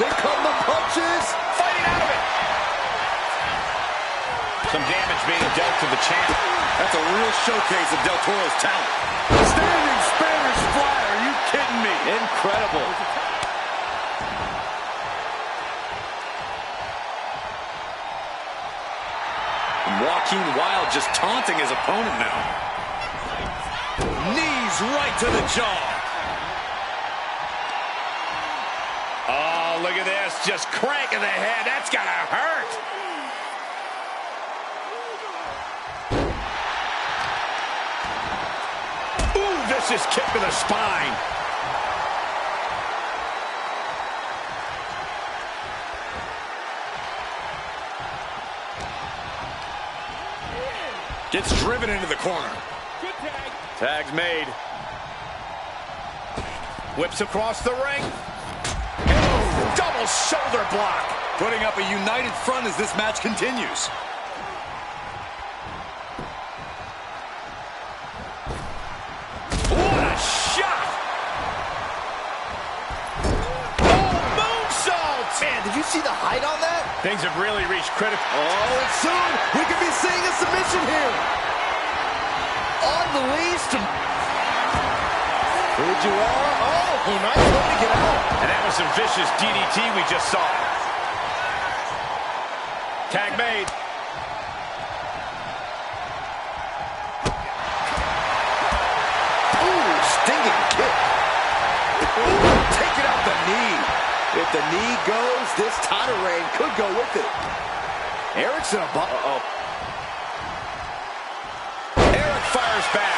here come the punches. Fighting out of it. Some damage being dealt to the champ. That's a real showcase of Del Toro's talent. Standing Spanish fly. Are you kidding me? Incredible. Joaquin Wilde just taunting his opponent now. Knees right to the jaw. Oh, look at this. Just cranking the head. That's gotta hurt. Vicious kick to the spine. Gets driven into the corner. Good tag. Tag's made. Whips across the ring. Oh, double shoulder block. Putting up a united front as this match continues. What a shot! Oh, moonsault! Man, did you see the height on that? Things have really reached critical. Oh, and soon we could be seeing a submission here. On the least. Fujiwara. Oh, nice way to get out. And that was some vicious DDT we just saw. Tag made. Ooh, stinging kick. Ooh, taking out the knee. If the knee goes, this title reign could go with it. Eric's in a Uh-oh. Eric fires back.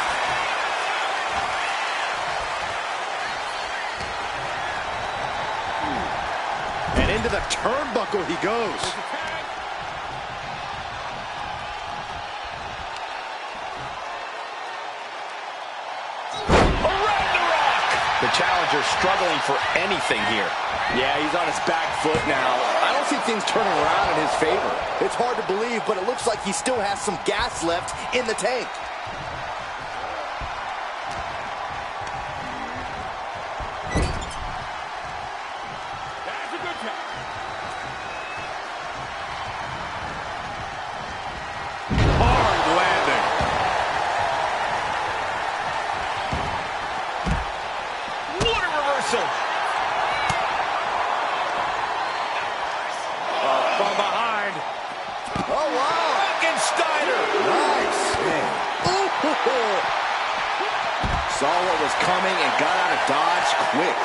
And into the turnbuckle he goes. The challenger struggling for anything here. Yeah, he's on his back foot now. I don't see things turning around in his favor. It's hard to believe, but it looks like he still has some gas left in the tank. That's a good tag. Hard landing. What a reversal. From behind. Oh, wow. Frankensteiner. Nice. Man. Ooh. Saw what was coming and got out of dodge quick.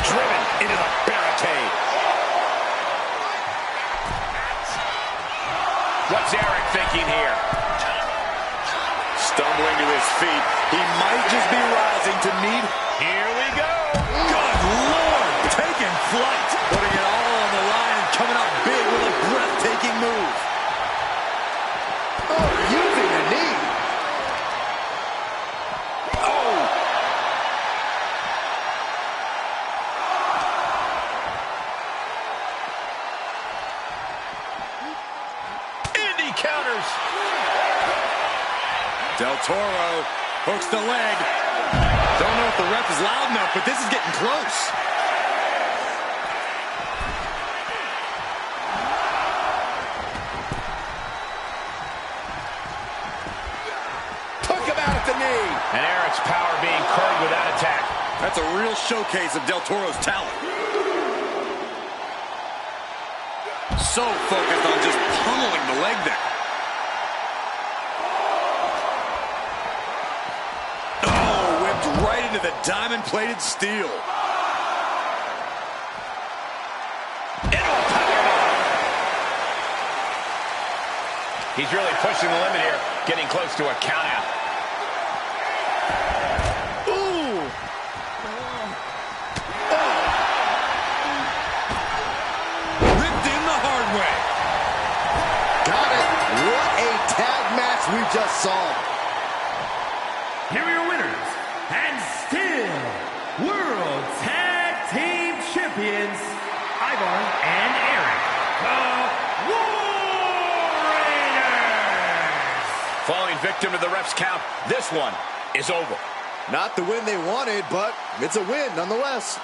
Driven into the barricade. What's Eric thinking here? Stumbling to his feet. He might just be rising to meet. Here we go. Good Lord! Taking flight. Putting it all on the line and coming out big with a breathtaking move. Oh, using the knee. Oh! Indy counters. Del Toro hooks the leg. Don't know if the ref is loud enough, but this is getting close. Took him out at the knee. And Eric's power being curbed with that attack. That's a real showcase of Del Toro's talent. So focused on just pummeling the leg there. Oh, whipped right into the diamond-plated steel. He's really pushing the limit here, getting close to a count out. Ooh. Ripped in the hard way. Got it. What a tag match we just saw. Here are your winners, and still World Tag Team Champions, Ivar and Eric, the War Raiders. Falling victim to the ref's count, this one is over. Not the win they wanted, but it's a win nonetheless.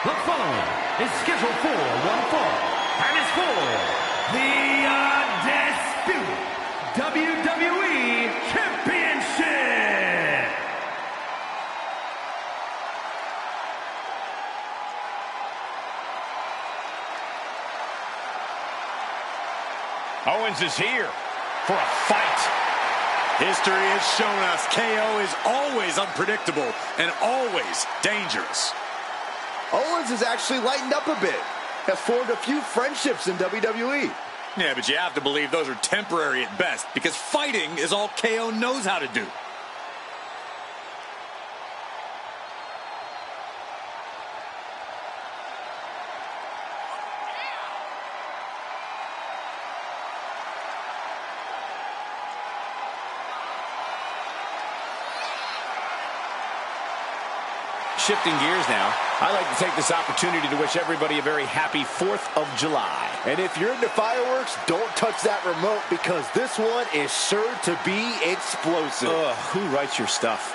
The following is scheduled for one fall, and is for the Undisputed WWE Championship. Owens is here for a fight. History has shown us KO is always unpredictable and always dangerous. Owens has actually lightened up a bit. Has formed a few friendships in WWE. Yeah, but you have to believe those are temporary at best, because fighting is all KO knows how to do. Shifting gears now, I'd like to take this opportunity to wish everybody a very happy 4th of July. And if you're into fireworks, don't touch that remote, because this one is sure to be explosive. Ugh, who writes your stuff?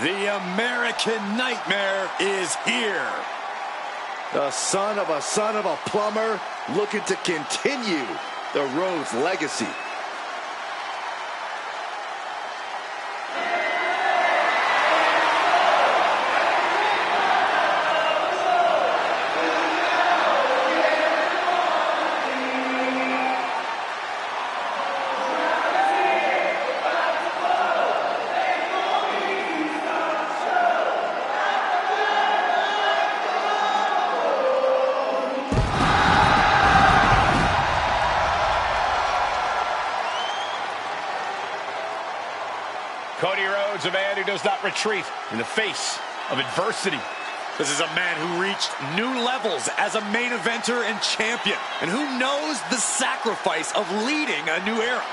The American Nightmare is here. The son of a plumber, looking to continue the Rhodes legacy. Cody Rhodes, a man who does not retreat in the face of adversity. This is a man who reached new levels as a main eventer and champion, and who knows the sacrifice of leading a new era.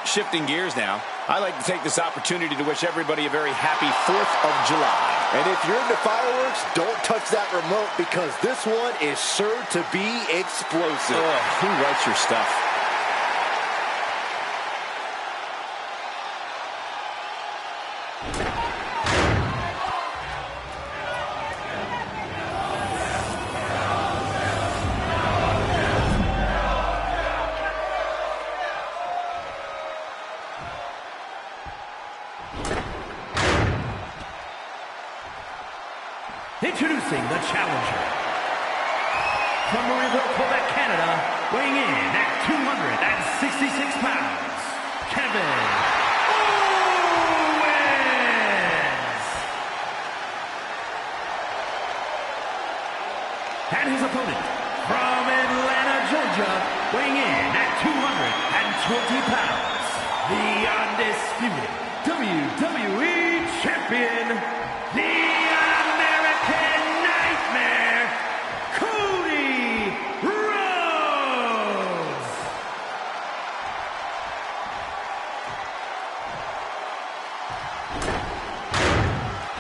Shifting gears now, I'd like to take this opportunity to wish everybody a very happy 4th of July. And if you're into fireworks, don't touch that remote, because this one is sure to be explosive. Ugh, who writes your stuff? Introducing the challenger. From Marieville, Quebec, Canada, weighing in at 266 pounds, Kevin Owens. And his opponent, from Atlanta, Georgia, weighing in at 220 pounds, the undisputed WWE Champion, the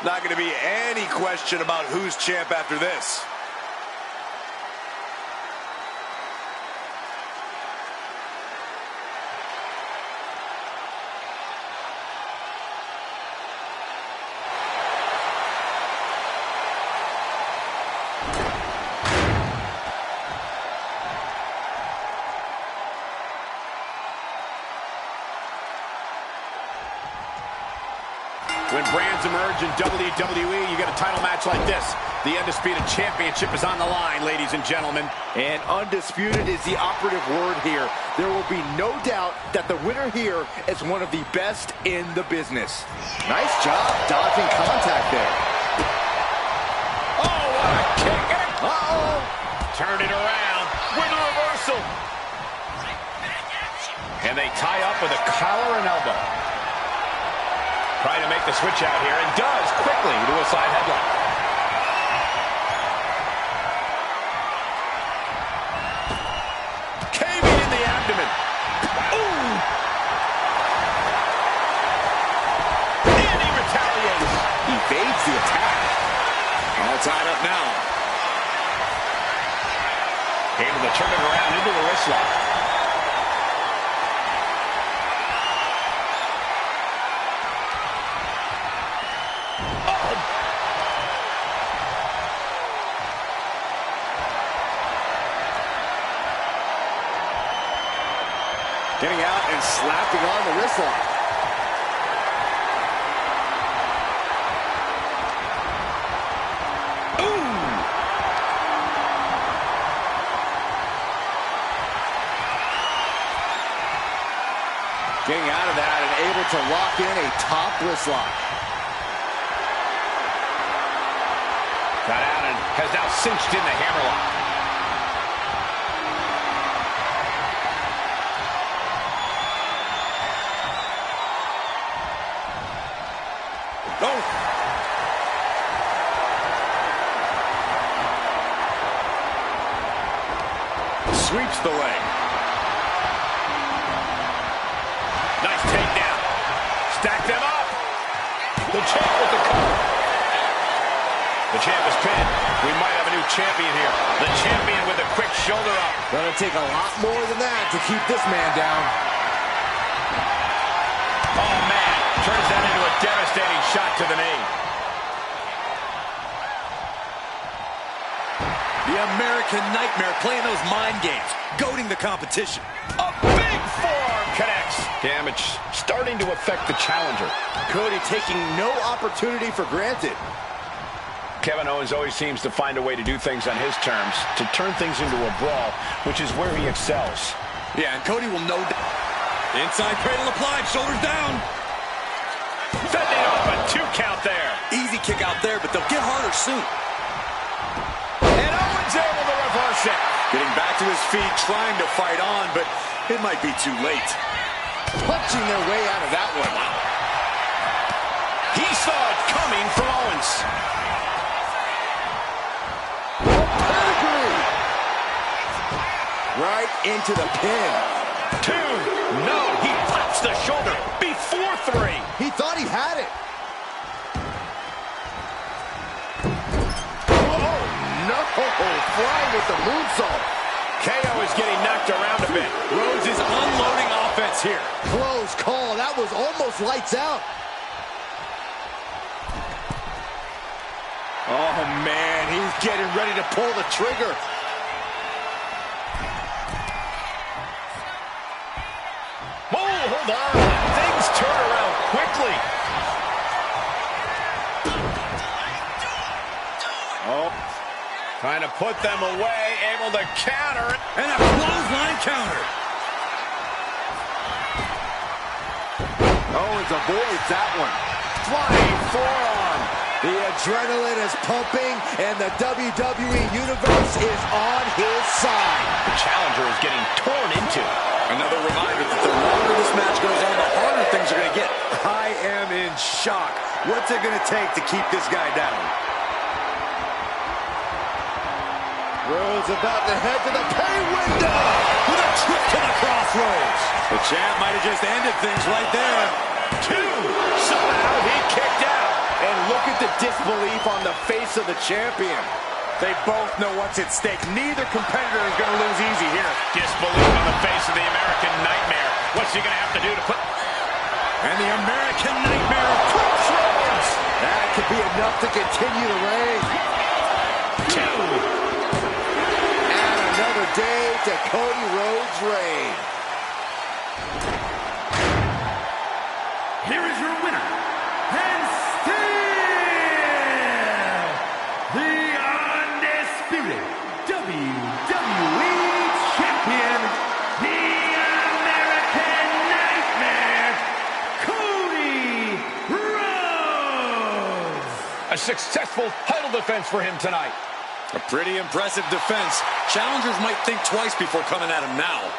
Not going to be any question about who's champ after this. When brands emerge in WWE, you get a title match like this. The Undisputed Championship is on the line, ladies and gentlemen. And undisputed is the operative word here. There will be no doubt that the winner here is one of the best in the business. Nice job dodging contact there. Oh, what a kick! Uh-oh. Turn it around. reversal. And they tie up with a collar and elbow. Trying to make the switch out here, and does quickly to a side headlock. Caving in the abdomen. Ooh! And he retaliates. Evades the attack. All tied up now. Able to turn it around into the wrist lock. Getting out and slapping on the wrist lock. Getting out of that and able to lock in a top wrist lock. Got out and has now cinched in the hammerlock. Oh! Sweeps the leg. Nice takedown. Stack them up. The champ with the cover. The champ is pinned. We might have a new champion here. The champion with a quick shoulder up. Gonna take a lot more than that to keep this man down. Oh, man. Turns that into a devastating shot to the knee. The American Nightmare playing those mind games, goading the competition. A big forearm connects. Damage starting to affect the challenger. Cody taking no opportunity for granted. Kevin Owens always seems to find a way to do things on his terms, to turn things into a brawl, which is where he excels. Yeah, and Cody will know that. Inside cradle applied, shoulders down. Fending off a 2 count there. Easy kick out there, but they'll get harder soon. And Owens able to reverse it. Getting back to his feet, trying to fight on, but it might be too late. Punching their way out of that one. He saw it coming from Owens. Pedigree. Right into the pin. 2. No, he pops the shoulder before 3. He thought he had it. Oh, no. Flying with the moonsault. KO is getting knocked around a bit. Rhodes is unloading offense here. Close call. That was almost lights out. Oh, man, he's getting ready to pull the trigger. Oh, hold on. Things turn around quickly. Oh, trying to put them away, able to counter. And a clothesline counter. Owens avoids that one. Flying forearm. The adrenaline is pumping, and the WWE Universe is on his side. The challenger is getting torn into. Another reminder that the longer this match goes on, the harder things are going to get. I am in shock. What's it going to take to keep this guy down? Rhodes about to head to the pay window With a trip to the crossroads. The champ might have just ended things right there. 2. Somehow he kicked out. And look at the disbelief on the face of the champion. They both know what's at stake. Neither competitor is going to lose easy here. Disbelief on the face of the American Nightmare. What's he going to have to do to put... And the American Nightmare approach Rhodes. That could be enough to continue the reign. 2. And another day to Cody Rhodes' reign. Here is your winner, and still the undisputed WWE Champion, the American Nightmare, Cody Rhodes. A successful title defense for him tonight. A pretty impressive defense. Challengers might think twice before coming at him now.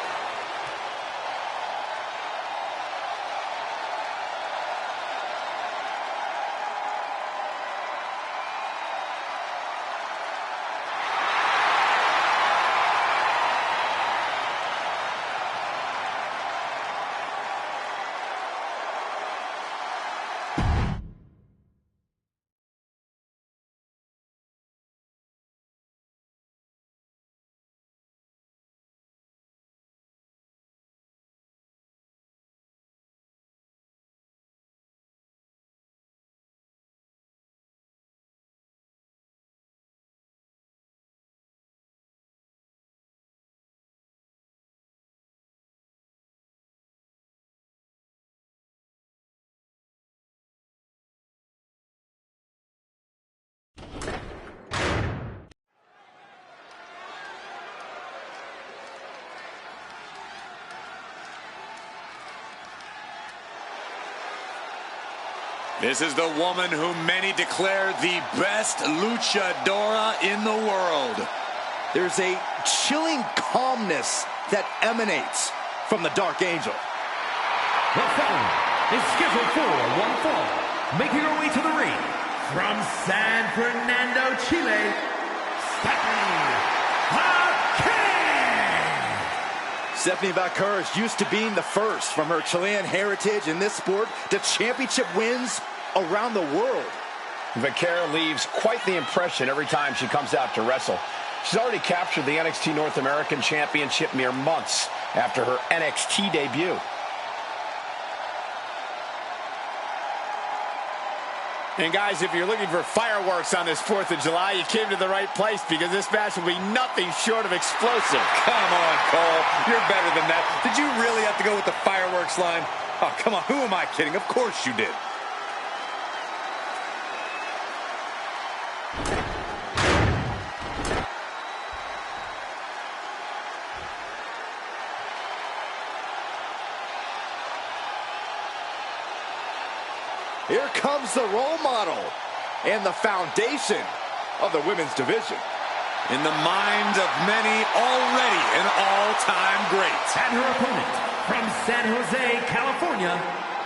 This is the woman who many declare the best luchadora in the world. There's a chilling calmness that emanates from the Dark Angel. The following is scheduled for one fall, making her way to the ring from San Fernando, Chile, Stephanie Vaquer. Stephanie Vaquer is used to being the first from her Chilean heritage in this sport to championship wins around the world. Vaquer leaves quite the impression every time she comes out to wrestle. She's already captured the NXT North American Championship mere months after her NXT debut. And guys, if you're looking for fireworks on this 4th of July, you came to the right place because this match will be nothing short of explosive. Come on, Cole. You're better than that. Did you really have to go with the fireworks line? Oh, come on. Who am I kidding? Of course you did. Here comes the role model and the foundation of the women's division. In the minds of many, already an all-time great. And her opponent from San Jose, California,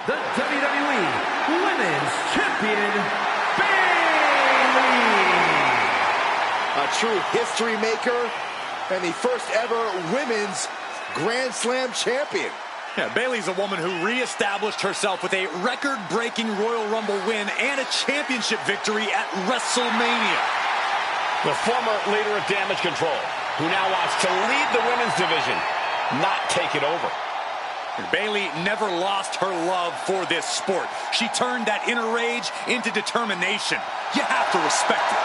the WWE Women's Champion, Bayley. A true history maker and the first ever women's Grand Slam champion. Yeah, Bayley's a woman who reestablished herself with a record-breaking Royal Rumble win and a championship victory at WrestleMania. The former leader of Damage Control, who now wants to lead the women's division, not take it over. Bayley never lost her love for this sport. She turned that inner rage into determination. You have to respect it.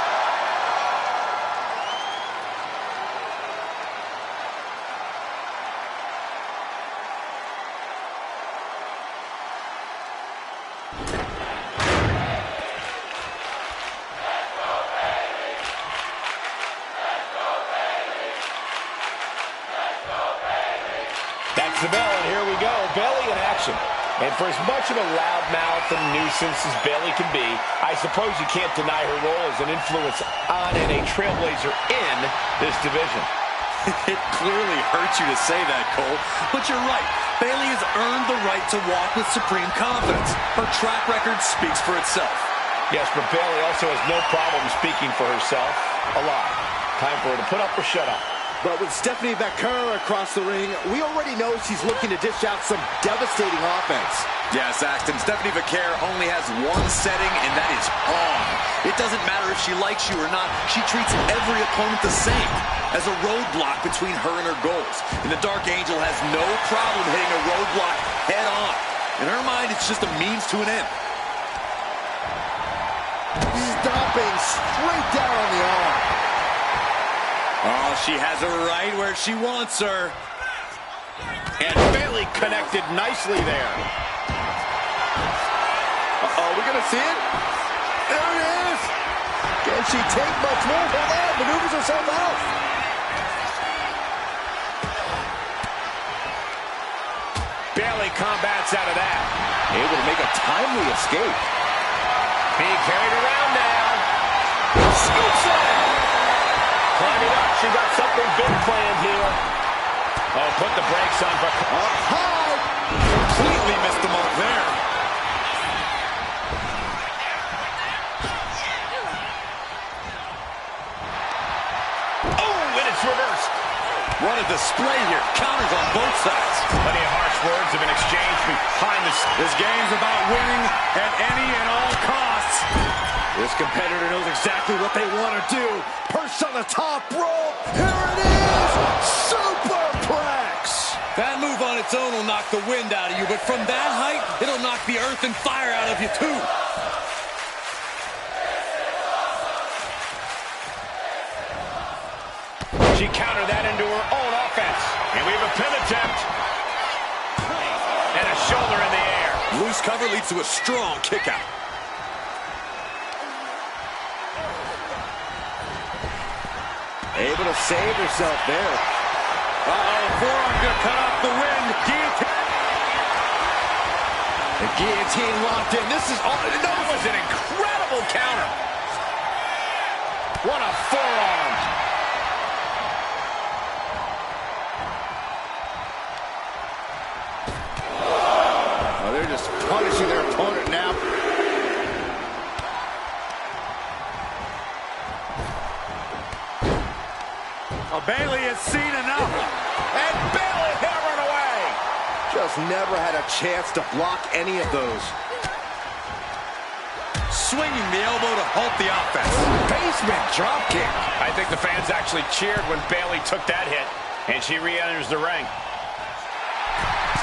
That's the bell, and here we go. Bayley in action. And for as much of a loudmouth and nuisance as Bayley can be, I suppose you can't deny her role as an influence on and a trailblazer in this division. It clearly hurts you to say that, Cole, but you're right. Bayley has earned the right to walk with supreme confidence. Her track record speaks for itself. Yes, but Bayley also has no problem speaking for herself a lot. Time for her to put up or shut up. But with Stephanie Vaquer across the ring, we already know she's looking to dish out some devastating offense. Yeah, Saxton, Stephanie Vaquer only has one setting, and that is on. It doesn't matter if she likes you or not. She treats every opponent the same, as a roadblock between her and her goals. And the Dark Angel has no problem hitting a roadblock head on. In her mind, it's just a means to an end. Stomping straight down on the arm. Oh, she has her right where she wants her. And Bayley connected nicely there. Uh-oh, we're going to see it? There it is. Can she take much more? Hold on, maneuvers herself out. Bayley combats out of that. Able to make a timely escape. Being carried around now. Scoop slam. climbing up. She got something big planned here. Oh, put the brakes on. Completely missed the mark there. Oh, and it's reversed. What a display here. Counters on both sides. Plenty of harsh words have been exchanged behind the scenes. This game's about winning at any and all costs. This competitor knows exactly what they want to do. Perched on the top rope. Here it is. Superplex. That move on its own will knock the wind out of you, but from that height, it'll knock the earth and fire out of you, too. She countered that into her own offense. And we have a pin attempt. And a shoulder in the air. Loose cover leads to a strong kick out. Able to save herself there. Uh-oh, forearm gonna cut off the wind. Guillotine. The guillotine locked in. This is all. That was an incredible counter. What a forearm. Oh, they're just punishing their opponent now. Bayley has seen enough. And Bayley hammering away. Just never had a chance to block any of those. Swinging the elbow to halt the offense. Basement dropkick. I think the fans actually cheered when Bayley took that hit. And she re-enters the ring.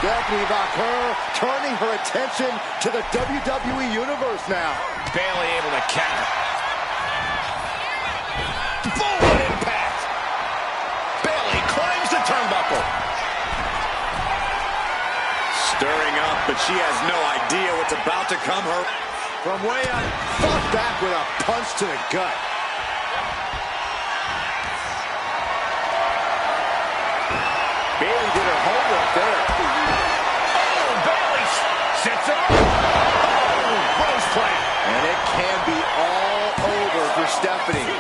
Stephanie Vaquer turning her attention to the WWE Universe now. Bayley able to counter. Boom! Impact. Bayley climbs the turnbuckle. Stirring up, but she has no idea what's about to come her. From way up, fought back with a punch to the gut. Bayley did her homework there. Oh, Bayley sits her up. Oh, Rose plant. And it can be all over for Stephanie.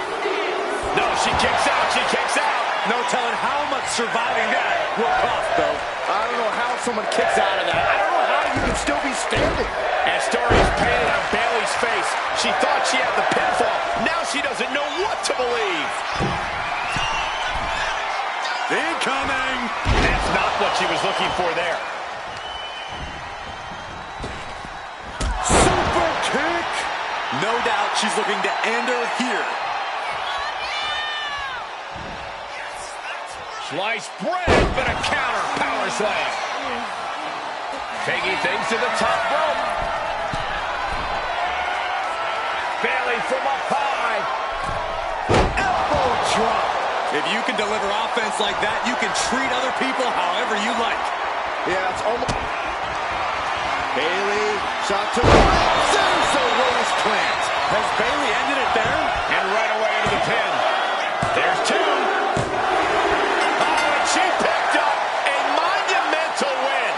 No, she kicks out. She kicks out. No telling how much surviving that will cost, though. I don't know how someone kicks out of that. I don't know how you can still be standing. And stories painted on Bayley's face. She thought she had the pinfall. Now she doesn't know what to believe. Incoming! That's not what she was looking for there. Super kick! No doubt she's looking to end her here. Sliced bread, but a counter power slam. Taking things to the top rope. Bayley from up high. Elbow drop. If you can deliver offense like that, you can treat other people however you like. Yeah, it's almost... Bayley, shot to the right. There's a Rose plant. Has Bayley ended it there? And right away into the pin. There's two. Oh, and she picked up a monumental win.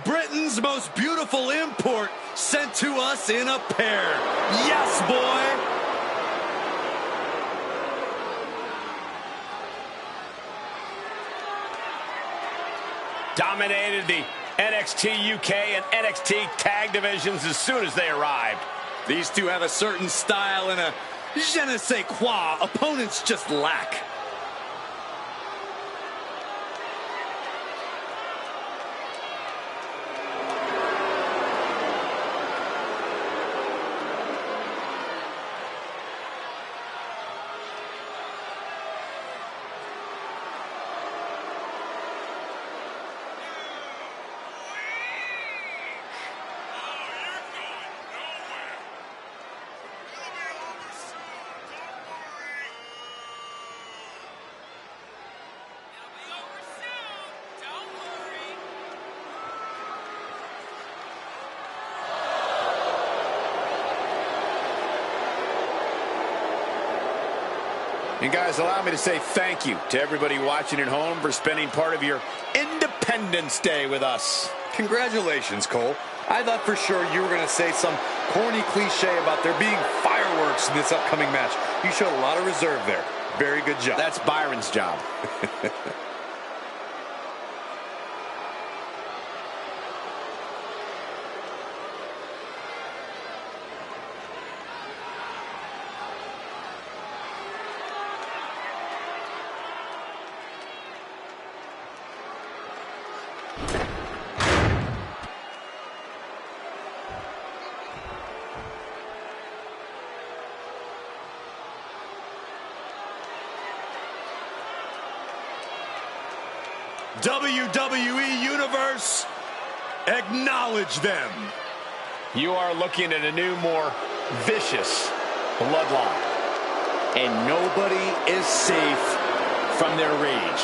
Britain's most beautiful import sent to us in a pair. Yes, boy! Dominated the NXT UK and NXT tag divisions as soon as they arrived. These two have a certain style and a je ne sais quoi opponents just lack. And guys, allow me to say thank you to everybody watching at home for spending part of your Independence Day with us. Congratulations, Cole. I thought for sure you were going to say some corny cliche about there being fireworks in this upcoming match. You showed a lot of reserve there. Very good job. That's Byron's job. WWE Universe, acknowledge them. You are looking at a new, more vicious bloodline. And nobody is safe from their rage.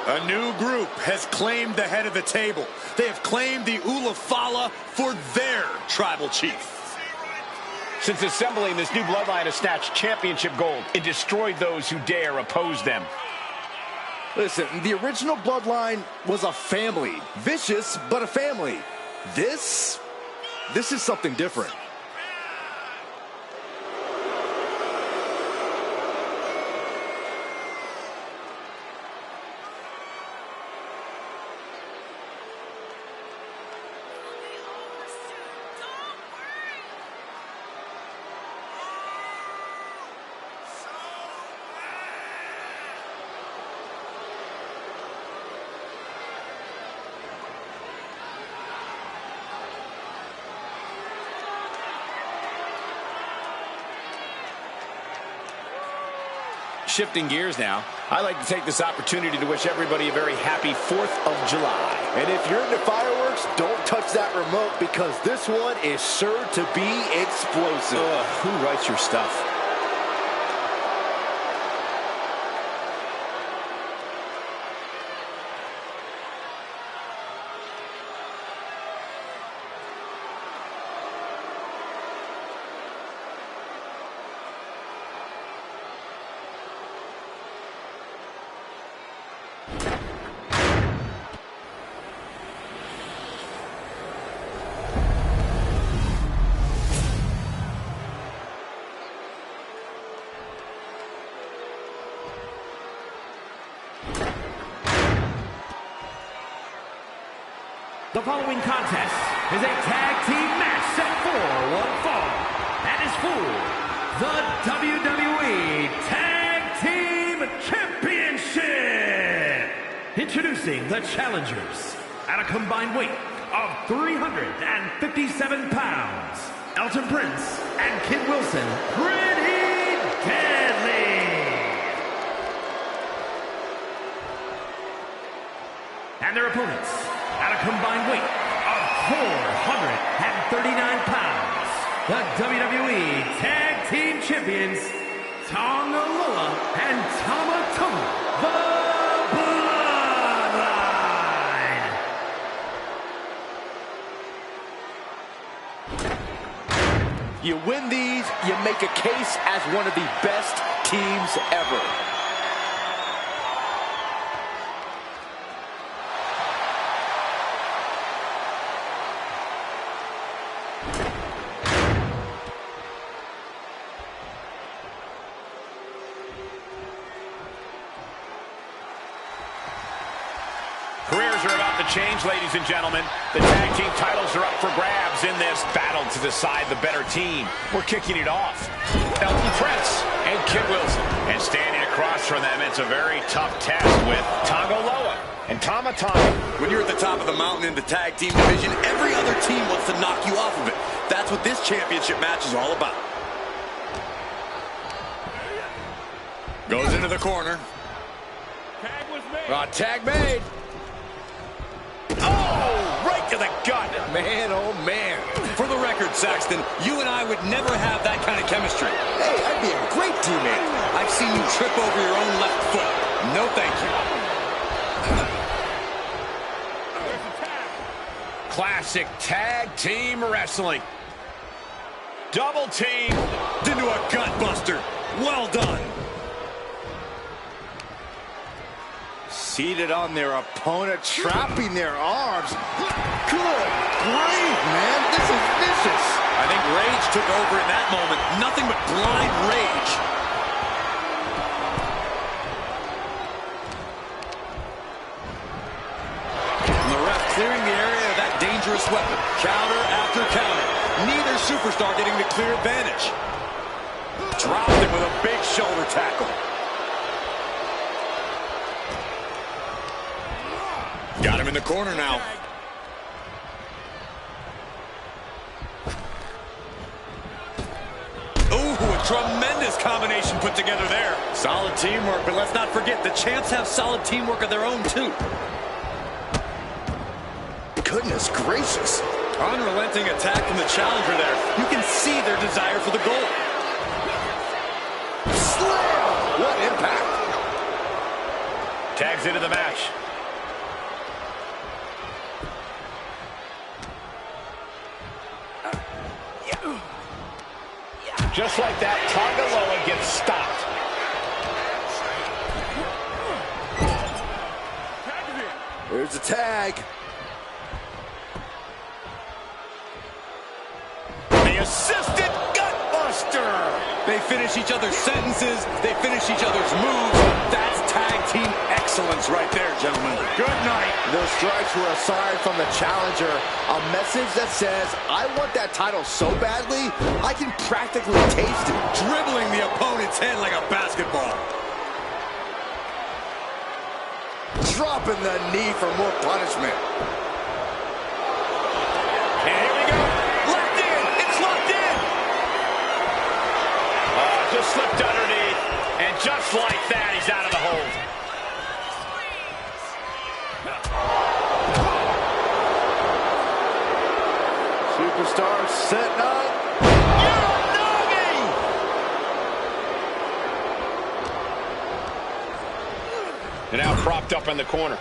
A new group has claimed the head of the table. They have claimed the Ulafala for their tribal chief. Since assembling, this new bloodline has snatched championship gold and destroyed those who dare oppose them. Listen, the original bloodline was a family. Vicious, but a family. This is something different. Shifting gears now, I'd like to take this opportunity to wish everybody a very happy 4th of July. And if you're into fireworks, don't touch that remote because this one is sure to be explosive. Who writes your stuff? The following contest is a tag team match set for one fall and is for the WWE Tag Team Championship. Introducing the challengers at a combined weight of 357 pounds, Elton Prince and Kid Wilson, pretty deadly. And their opponents at a combined weight of 439 pounds, the WWE Tag Team Champions, Tonga Loa and Tama Tonga, the Bloodline. You win these, you make a case as one of the best teams ever. Careers are about to change, ladies and gentlemen. The tag team titles are up for grabs in this battle to decide the better team. We're kicking it off. Elton Prince and Kid Wilson. And standing across from them, it's a very tough test with Tonga Loa and Tama Tonga. When you're at the top of the mountain in the tag team division, every other team wants to knock you off of it. That's what this championship match is all about. Goes into the corner. Tag was made. Tag made. Oh, right to the gut. Man, oh man. For the record, Saxton, you and I would never have that kind of chemistry. Hey, I'd be a great teammate. I've seen you trip over your own left foot. No thank you. There's a tag. Classic tag team wrestling. Double team. Into a gut buster. Well done. Seated on their opponent, trapping their arms. Good grief, man. This is vicious. I think rage took over in that moment. Nothing but blind rage. And the ref clearing the area of that dangerous weapon. Counter after counter. Neither superstar getting the clear advantage. Dropped him with a big shoulder tackle. Got him in the corner now. Ooh, a tremendous combination put together there. Solid teamwork, but let's not forget, the champs have solid teamwork of their own, too. Goodness gracious. Unrelenting attack from the challenger there. You can see their desire for the goal. Slam! What impact. Tags into the match. Just like that, Tagaloa gets stopped. There's the tag. The assisted gutbuster. They finish each other's sentences. They finish each other's moves. That's tag team excellence right there, gentlemen. Good night. Those strikes were a sign from the challenger. A message that says, I want that title so badly, I can practically taste it. Dribbling the opponent's head like a basketball. Dropping the knee for more punishment. And here we go. Locked in. It's locked in. Just slipped underneath. And just like that, he's out of the hold. Superstar setting up. And now propped up in the corner.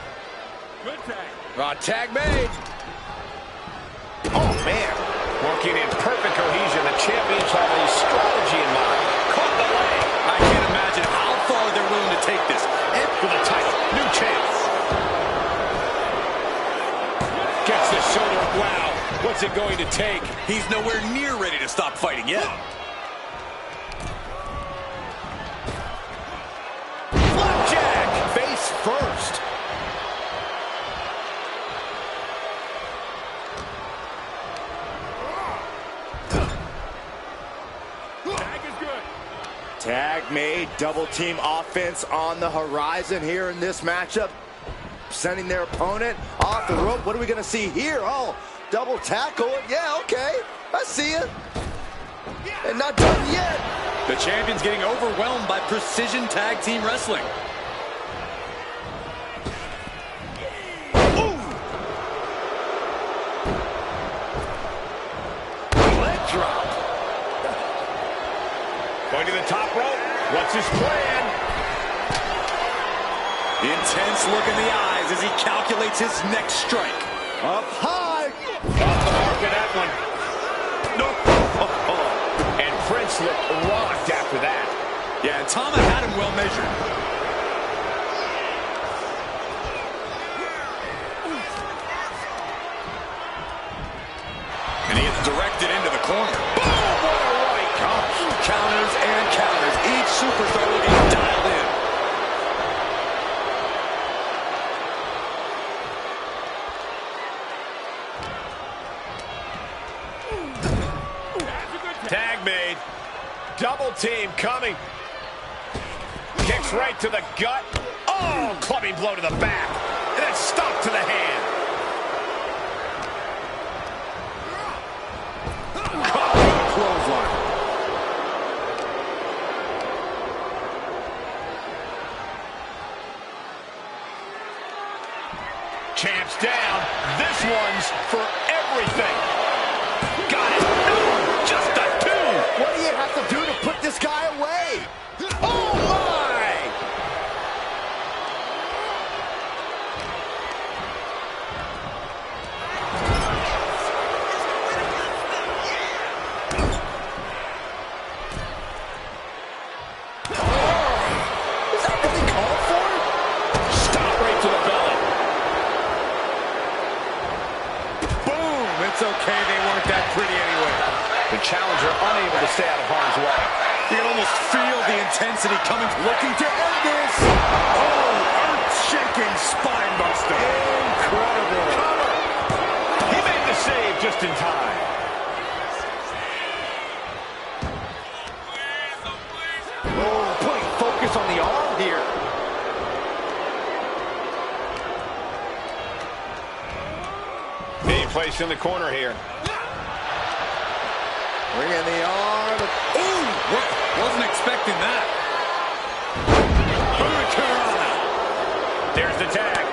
Good tag. Tag made. Oh, man. Working in perfect cohesion. The champions have a strategy in mind. Caught the leg. I can't imagine how far they're willing to take this. And for the title, new chance. Gets the shoulder. Wow. What's it going to take? He's nowhere near ready to stop fighting yet. Flapjack. Face first. Tag is good. Tag made. Double team offense on the horizon here in this matchup. Sending their opponent off the rope. What are we going to see here? Oh, double tackle. Yeah, okay. I see it. And not done yet. The champion's getting overwhelmed by precision tag team wrestling. Ooh. Leg drop. Going to the top rope. What's his plan? The intense look in the eyes as he calculates his next strike. Up high. Off the mark of that one. Nope. And Prince looked rocked after that. Yeah, and Tama had him well measured. And he gets directed into the corner. Boom! What a right. Counters and counters. Each superstar looking dialed in. Tag made. Double team coming. Kicks right to the gut. Oh, clubbing blow to the back. And then stomp to the hand. Clothesline. Champs down. This one's for everything. Got it. No, just a two. What do you have to do to put this guy away? Oh, my! okay, they weren't that pretty anyway. The challenger unable to stay out of harm's way. You can almost feel the intensity coming. Looking to end this. Oh, earth-shaking spine buster. Incredible. Cover. He made the save just in time. Oh, putting focus on the arm here. Being placed in the corner here. Bringing the arm. Ooh, wasn't expecting that. There's the tag.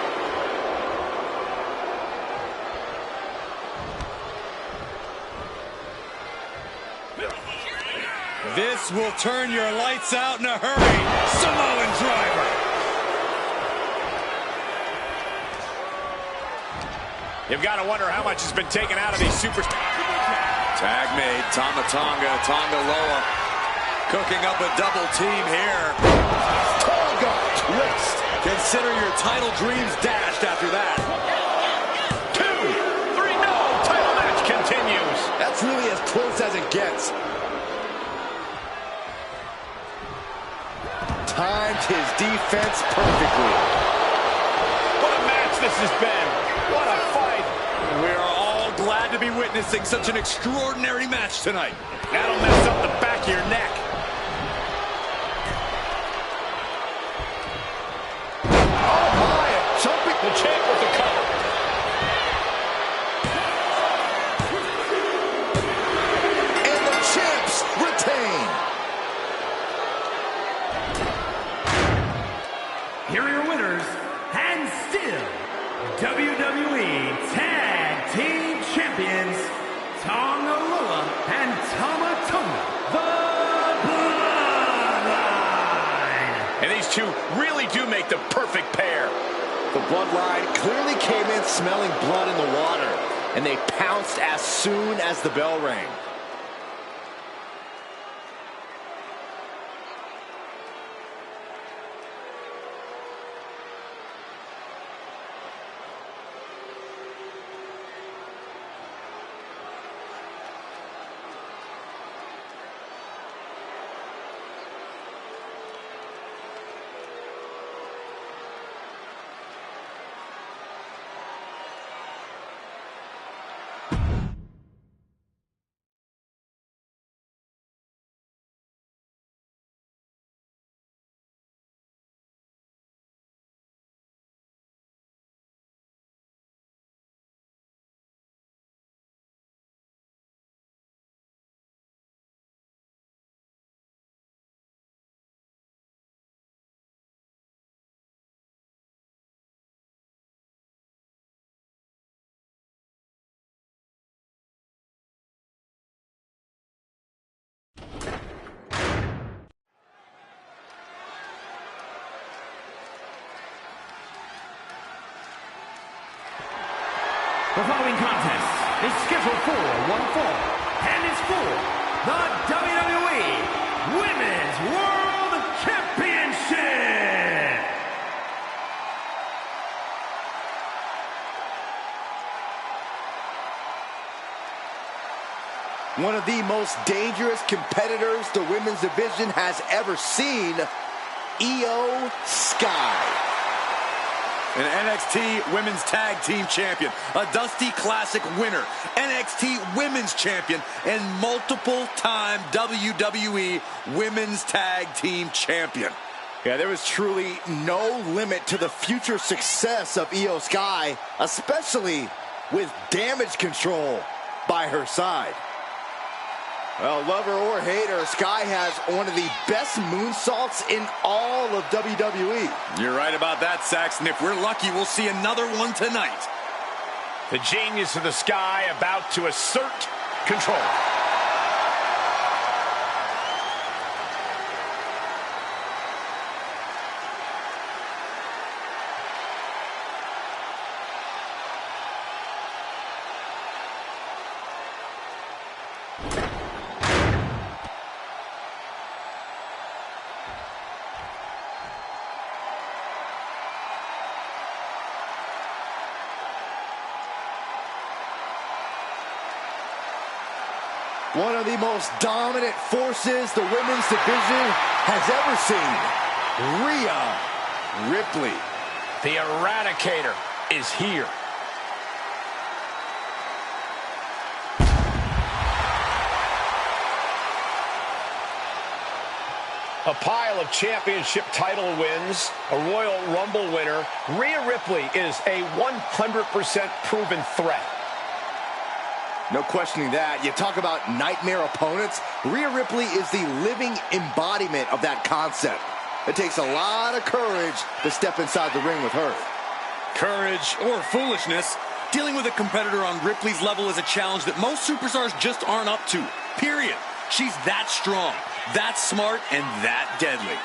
This will turn your lights out in a hurry. Samoan driver. You've got to wonder how much has been taken out of these superstars. Tag made. Tonga Loa cooking up a double team here. Tonga twist. Consider your title dreams dashed after that. 2, 3, no! Title match continues. That's really as close as it gets. Timed his defense perfectly. What a match this has been. What a fight. We are all glad to be witnessing such an extraordinary match tonight. That'll mess up the back of your neck. Jumping The champ with the cover. and the champs retain. Here are your winners, and still WWE Tag Team Champions, Tonga Loa and Tama Tonga, the Bloodline. And these two really do make the perfect pair. The bloodline clearly came in smelling blood in the water, and they pounced as soon as the bell rang. The following contest is scheduled for one fall, and it's for the WWE Women's World Championship. One of the most dangerous competitors the women's division has ever seen, Io Sky. An NXT Women's Tag Team Champion, a Dusty Classic winner, NXT Women's Champion, and multiple-time WWE Women's Tag Team Champion. Yeah, there was truly no limit to the future success of Io Sky, especially with Damage Control by her side. Well, lover or hater, Sky has one of the best moonsaults in all of WWE. You're right about that, Saxon. If we're lucky, we'll see another one tonight. The genius of the Sky about to assert control. One of the most dominant forces the women's division has ever seen. Rhea Ripley. The Eradicator is here. A pile of championship title wins, a Royal Rumble winner. Rhea Ripley is a 100% proven threat. No questioning that. You talk about nightmare opponents. Rhea Ripley is the living embodiment of that concept. It takes a lot of courage to step inside the ring with her. Courage or foolishness, dealing with a competitor on Ripley's level is a challenge that most superstars just aren't up to. Period. She's that strong, that smart, and that deadly.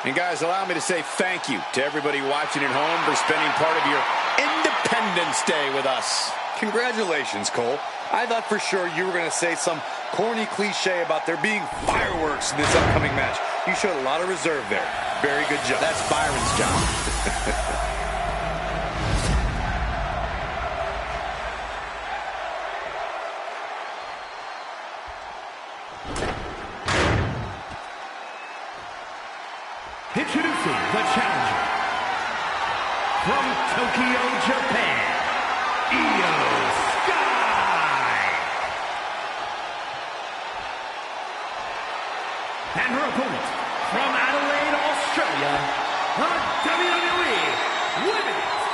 And guys, allow me to say thank you to everybody watching at home for spending part of your Independence Day with us. Congratulations, Cole. I thought for sure you were going to say some corny cliche about there being fireworks in this upcoming match. You showed a lot of reserve there. Very good job. That's Byron's job. Introducing the challenger from Tokyo, Japan, Io Sky. And her opponent from Adelaide, Australia, the WWE Women's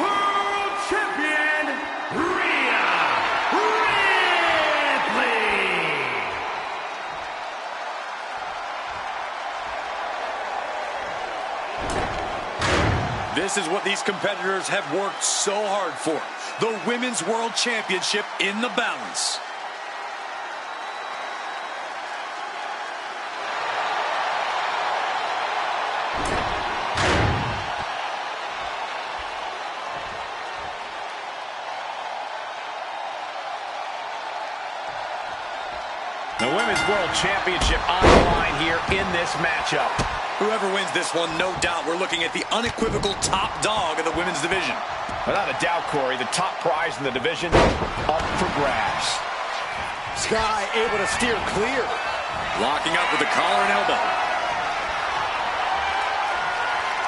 World Champion, Rhea Ripley. This is what these competitors have worked so hard for. The Women's World Championship in the balance. The Women's World Championship on the line here in this matchup. Whoever wins this one, no doubt, we're looking at the unequivocal top dog of the women's division. Without a doubt, Corey, the top prize in the division up for grabs. Sky able to steer clear. Locking up with the collar and elbow.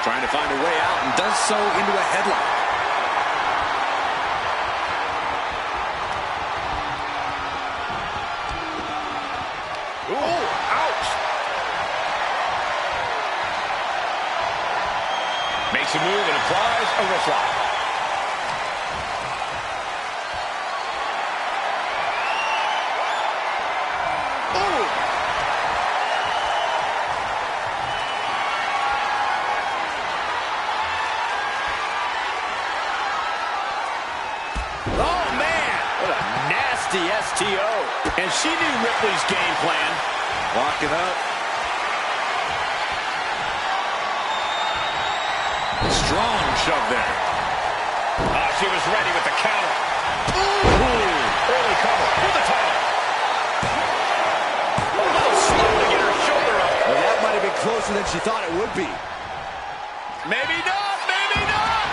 Trying to find a way out and does so into a headlock. Ooh, ouch! Makes a move and applies a wrist lock. Oh, man! What a nasty STO. And she knew Ripley's game plan. Locking up. Strong shove there. She was ready with the counter. Ooh, early cover for the title. A little slow to get her shoulder up. Well, that might have been closer than she thought it would be. Maybe not, maybe not.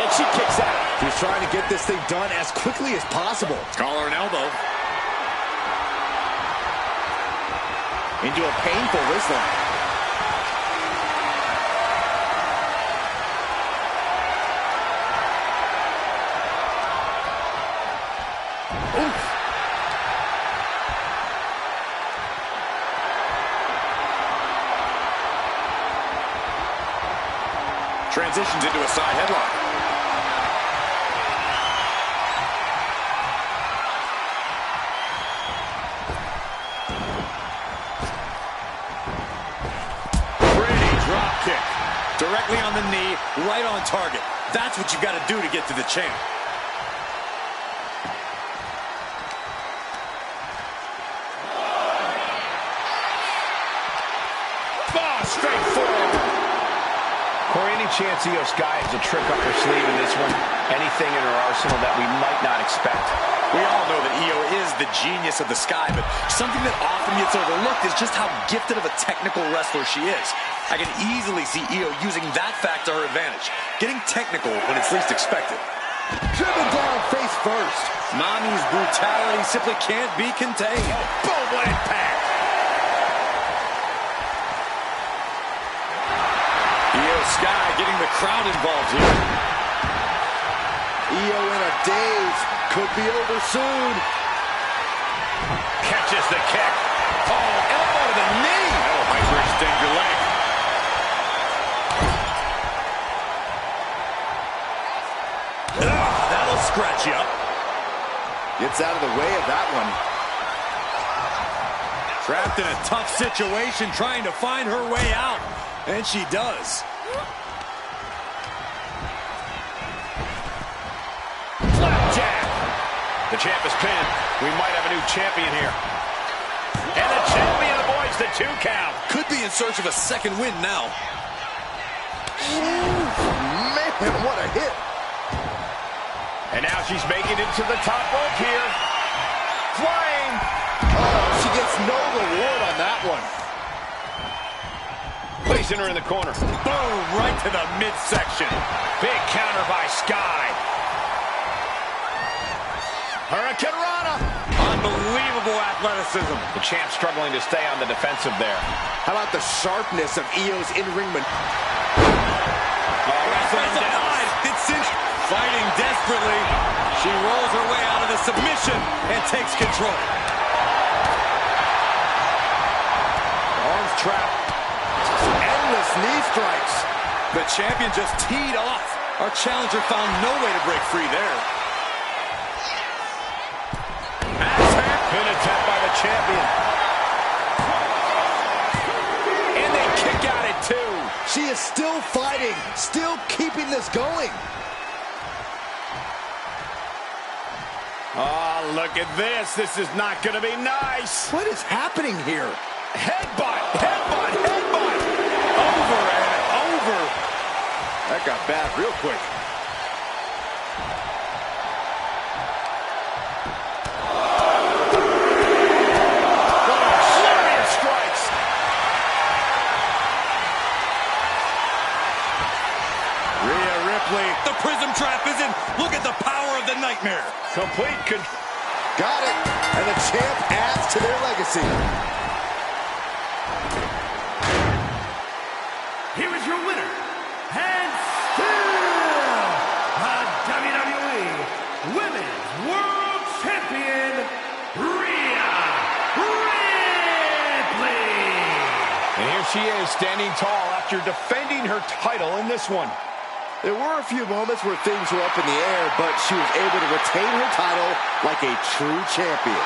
And she kicks out. She's trying to get this thing done as quickly as possible. Collar and elbow. Into a painful wrist lock. Transitions into a side headlock. Directly on the knee, right on target. That's what you got to do to get to the champ. Oh, straight forward. Corey, any chance Io Sky has a trick up her sleeve in this one? Anything in her arsenal that we might not expect? We all know that Io is the genius of the Sky, but something that often gets overlooked is just how gifted of a technical wrestler she is. I can easily see Io using that fact to her advantage, getting technical when it's least expected. Driven down face first. Nami's brutality simply can't be contained. Boom, what impact. Io Sky getting the crowd involved here. Io in a daze. Could be over soon. Catches the kick. Oh, elbow to the knee. That'll hyperextend your leg. That'll scratch you up. Gets out of the way of that one. Trapped in a tough situation, trying to find her way out. And she does. Flapjack. The champ is pinned. We might have a new champion here. And the champion avoids the 2 count. Could be in search of a second win now. Man, what a hit. And now she's making it to the top rope here. Flying. Oh, she gets no reward on that one. Placing her in the corner. Boom, right to the midsection. Big counter by Sky. Hurricane Rana. Unbelievable athleticism. The champ struggling to stay on the defensive there. How about the sharpness of Io's in-ring That's a hide. It's cinched. Fighting desperately. She rolls her way out of the submission and takes control. Arms trapped. endless knee strikes. The champion just teed off. Our challenger found no way to break free there. Pin attempt by the champion. And they kick out at 2. She is still fighting, still keeping this going. Oh, look at this. This is not going to be nice. What is happening here? Headbutt, headbutt, headbutt. Over and over. That got bad real quick. The prism trap is in. Look at the power of the nightmare. Complete control. Got it. And the champ adds to their legacy. Here is your winner, and still a WWE Women's World Champion, Rhea Ripley. And here she is, standing tall after defending her title in this one. There were a few moments where things were up in the air, but she was able to retain her title like a true champion.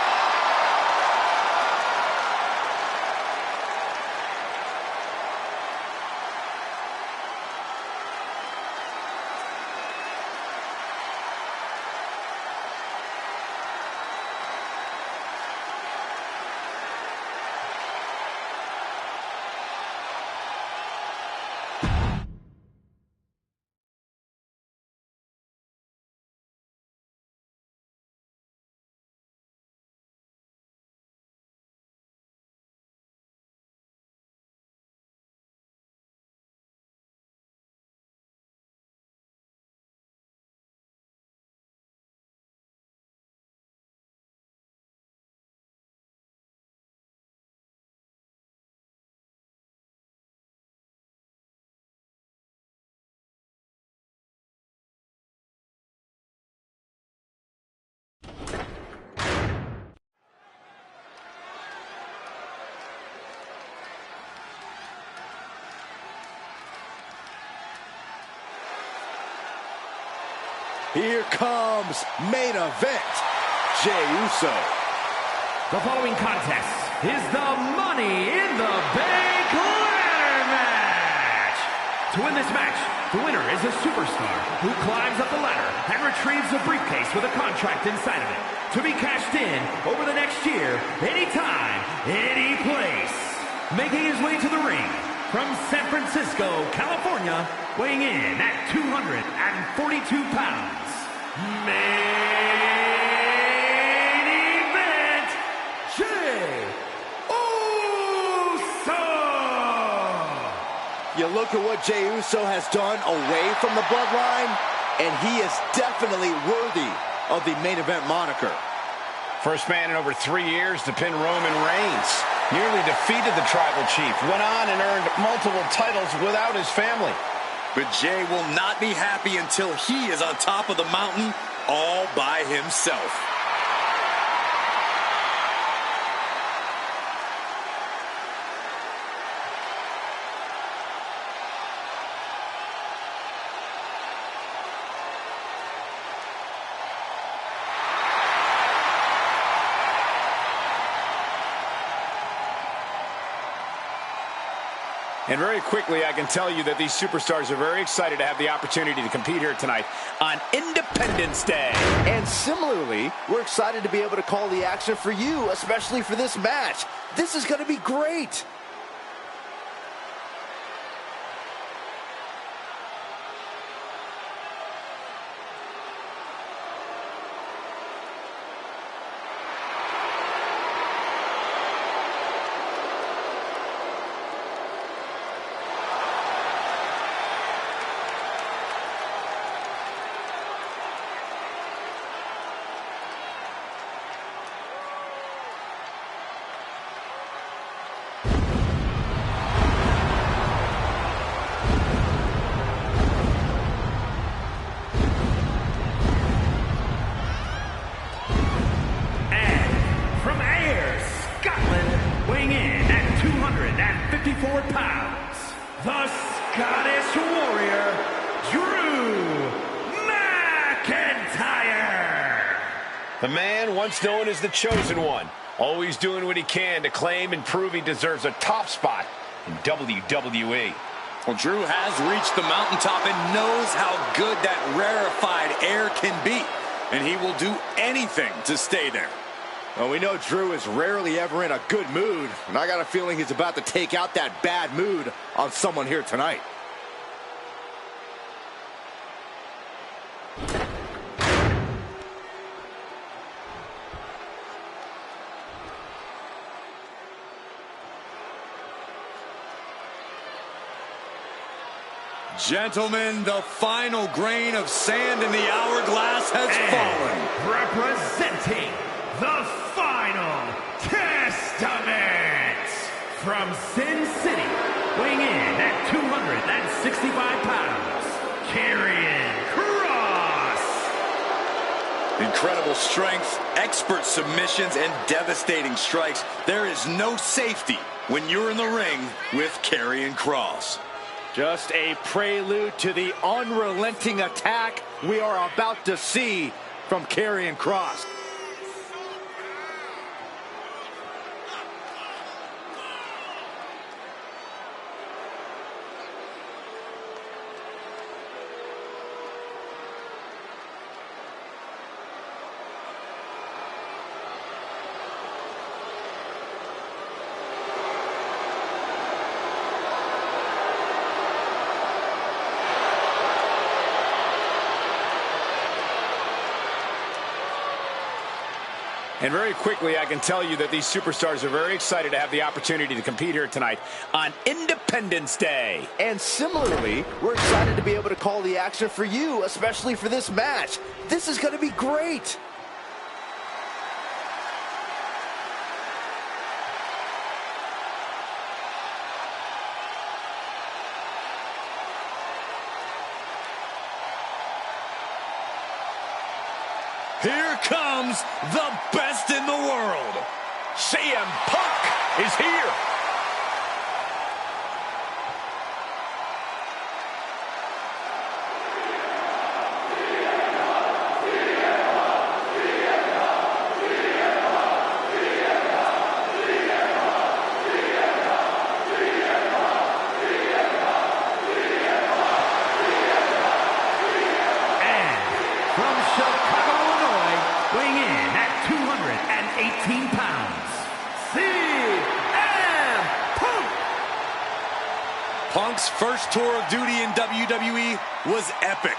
Here comes main event, Jey Uso. The following contest is the Money in the Bank ladder match. To win this the winner is a superstar who climbs up the ladder and retrieves a briefcase with a contract inside of it to be cashed in over the next year, anytime, any place. Making his way to the ring from San Francisco, California, weighing in at 242 pounds. Main event, Jey Uso! You look at what Jey Uso has done away from the bloodline, and he is definitely worthy of the main event moniker. First man in over 3 years to pin Roman Reigns. Nearly defeated the tribal chief. Went on and earned multiple titles without his family. But Jey will not be happy until he is on top of the mountain all by himself. And very quickly, I can tell you that these superstars are very excited to have the opportunity to compete here tonight on Independence Day. And similarly, we're excited to be able to call the action for you, especially for this match. This is going to be great. Weighing in at 254 pounds, the Scottish Warrior, Drew McIntyre. The man once known as the Chosen One, always doing what he can to claim and prove he deserves a top spot in WWE. Well, Drew has reached the mountaintop and knows how good that rarefied air can be. And he will do anything to stay there. Well, we know Drew is rarely ever in a good mood, and I got a feeling he's about to take out that bad mood on someone here tonight. Gentlemen, the final grain of sand in the hourglass has fallen. Representing the Final Testament from Sin City, weighing in at 265 pounds, Karrion Kross. Incredible strength, expert submissions, and devastating strikes. There is no safety when you're in the ring with Karrion Kross. Just a prelude to the unrelenting attack we are about to see from Karrion Kross. And very quickly, I can tell you that these superstars are very excited to have the opportunity to compete here tonight on Independence Day. And similarly, we're excited to be able to call the action for you, especially for this match. This is going to be great. Here comes the best in the world. CM Punk is here. Punk's first tour of duty in WWE was epic.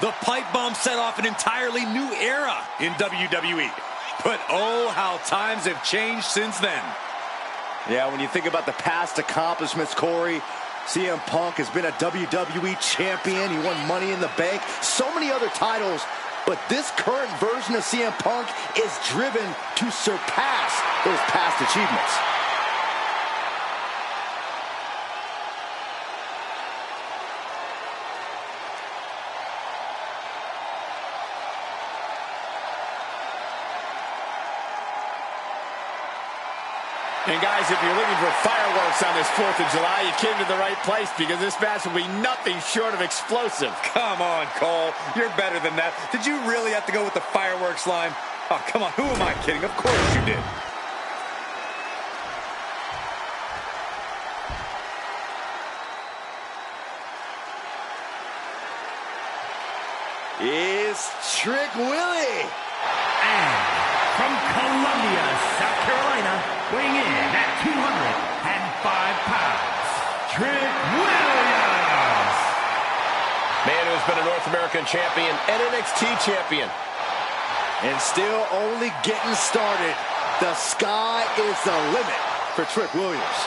The pipe bomb set off an entirely new era in WWE. But oh, how times have changed since then. Yeah, when you think about the past accomplishments, Corey, CM Punk has been a WWE champion. He won Money in the Bank, so many other titles. But this current version of CM Punk is driven to surpass those past achievements. And guys, if you're looking for fireworks on this 4th of July, you came to the right place, because this match will be nothing short of explosive. Come on, Cole. You're better than that. Did you really have to go with the fireworks line? Oh, come on. Who am I kidding? Of course you did. It's Trick Willie. And from Columbia, South Carolina, weighing in at 205 pounds, Trick Williams. Man who's been a North American champion and NXT champion. And still only getting started. The sky is the limit for Trick Williams.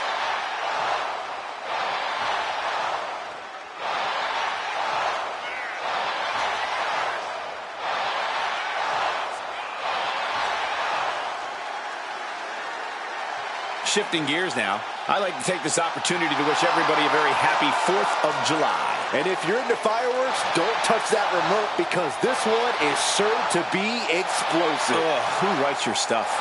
Shifting gears now, I'd like to take this opportunity to wish everybody a very happy 4th of July. And if you're into fireworks, don't touch that remote, because this one is sure to be explosive. Who writes your stuff?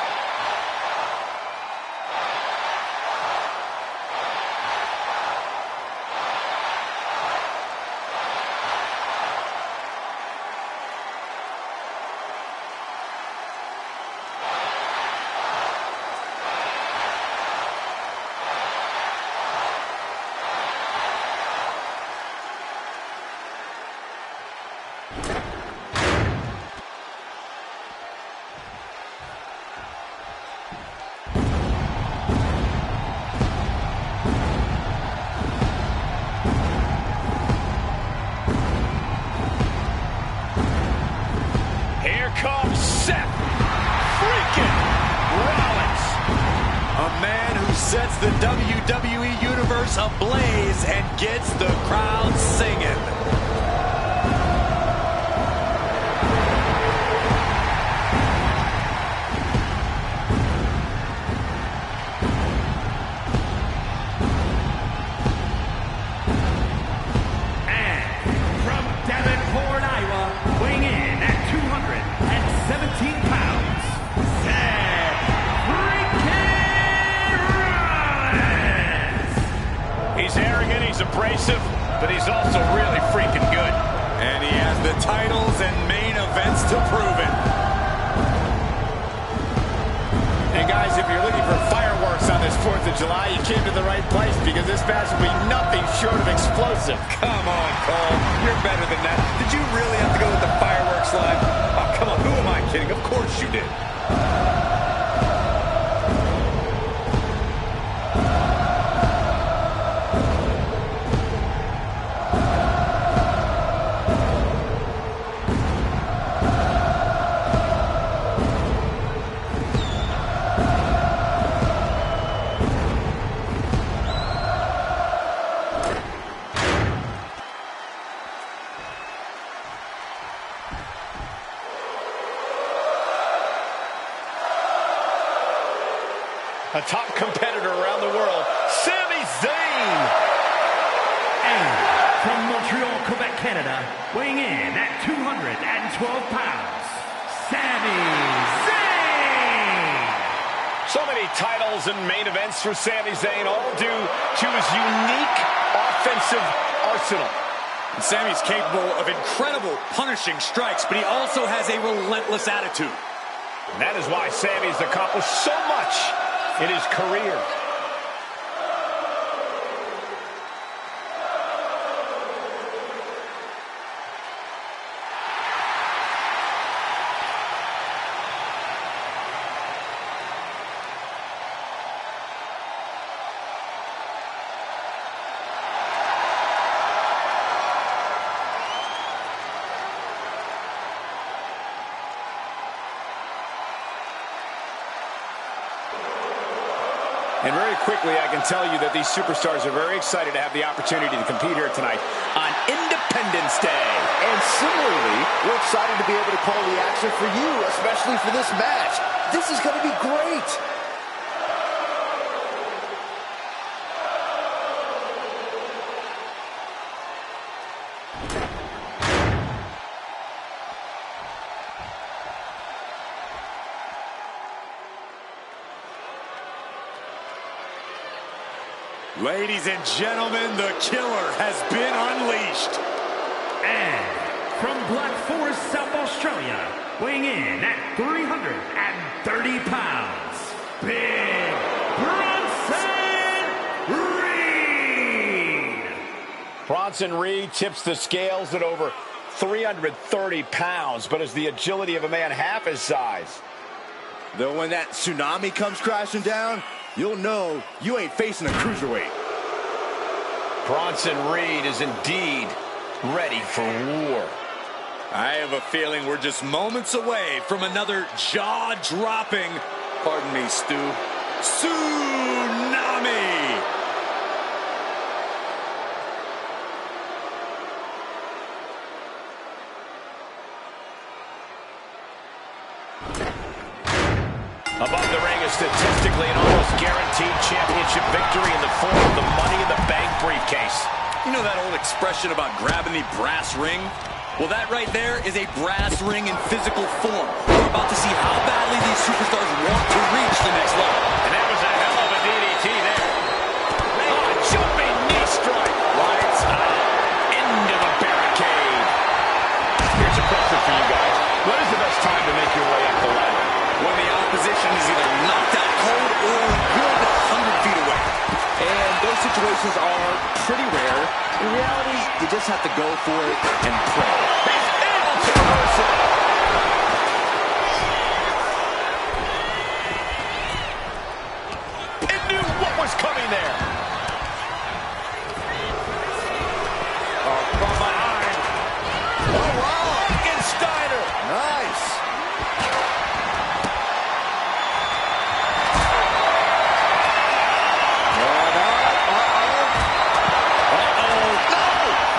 Sets the WWE Universe ablaze and gets the crowd singing. And from Davenport, Iowa, weighing in at 217 pounds, He's arrogant, he's abrasive, but he's also really freaking good. And he has the titles and main events to prove it. And guys, if you're looking for fireworks on this 4th of July, you came to the right place, because this match will be nothing short of explosive. Come on, Cole. You're better than that. Did you really have to go with the fireworks line? Oh, come on. Who am I kidding? Of course you did. A top competitor around the world, Sami Zayn. And from Montreal, Quebec, Canada, weighing in at 212 pounds, Sami Zayn. So many titles and main events for Sami Zayn, all due to his unique offensive arsenal. And Sami's capable of incredible punishing strikes, but he also has a relentless attitude. And that is why Sami's accomplished so much in his career. And very quickly, I can tell you that these superstars are very excited to have the opportunity to compete here tonight on Independence Day. And similarly, we're excited to be able to call the action for you, especially for this match. This is going to be great. Ladies and gentlemen, the killer has been unleashed. And from Black Forest, South Australia, weighing in at 330 pounds, Big Bronson Reed. Bronson Reed tips the scales at over 330 pounds, but is the agility of a man half his size. Though when that tsunami comes crashing down, you'll know you ain't facing a cruiserweight. Bronson Reed is indeed ready for war. I have a feeling we're just moments away from another jaw-dropping, pardon me, Stu, tsunami. Above the ring is statistically an almost guaranteed championship victory in the form of the Money in the Bank briefcase. You know that old expression about grabbing the brass ring? Well, that right there is a brass ring in physical form. We're about to see how badly these superstars want to reach the next level. And that was a hell of a DDT there. Oh, jumping knee strike. Lights out. Into the barricade. Here's a question for you guys. When is the best time to make your way up the ladder? When the opposition is either knocked out cold or a good 100 feet away. And those situations are pretty rare. In reality, you just have to go for it and pray. He's able to reverse it. It knew what was coming there. Oh, from behind. Oh, wow. Frankensteiner. Nice.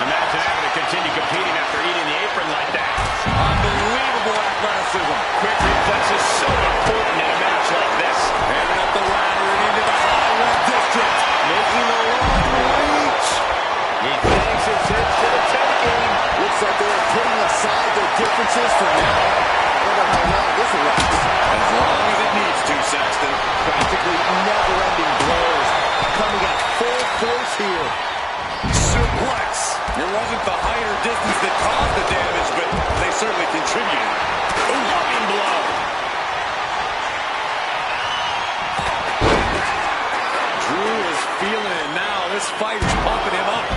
Imagine having to continue competing after eating the apron like that. Unbelievable athleticism. Quick reflexes so important in a match like this. Heading up the ladder and into the high district. Making the long reach. He thinks it's his for the taking. Looks like they're putting aside their differences for now. I wonder how long this will last. As long as it needs to, Saxton. Practically never-ending blows. Coming at full force here. Suplex. It wasn't the height or distance that caused the damage, but they certainly contributed. Loving blow. Drew is feeling it now. This fight is pumping him up.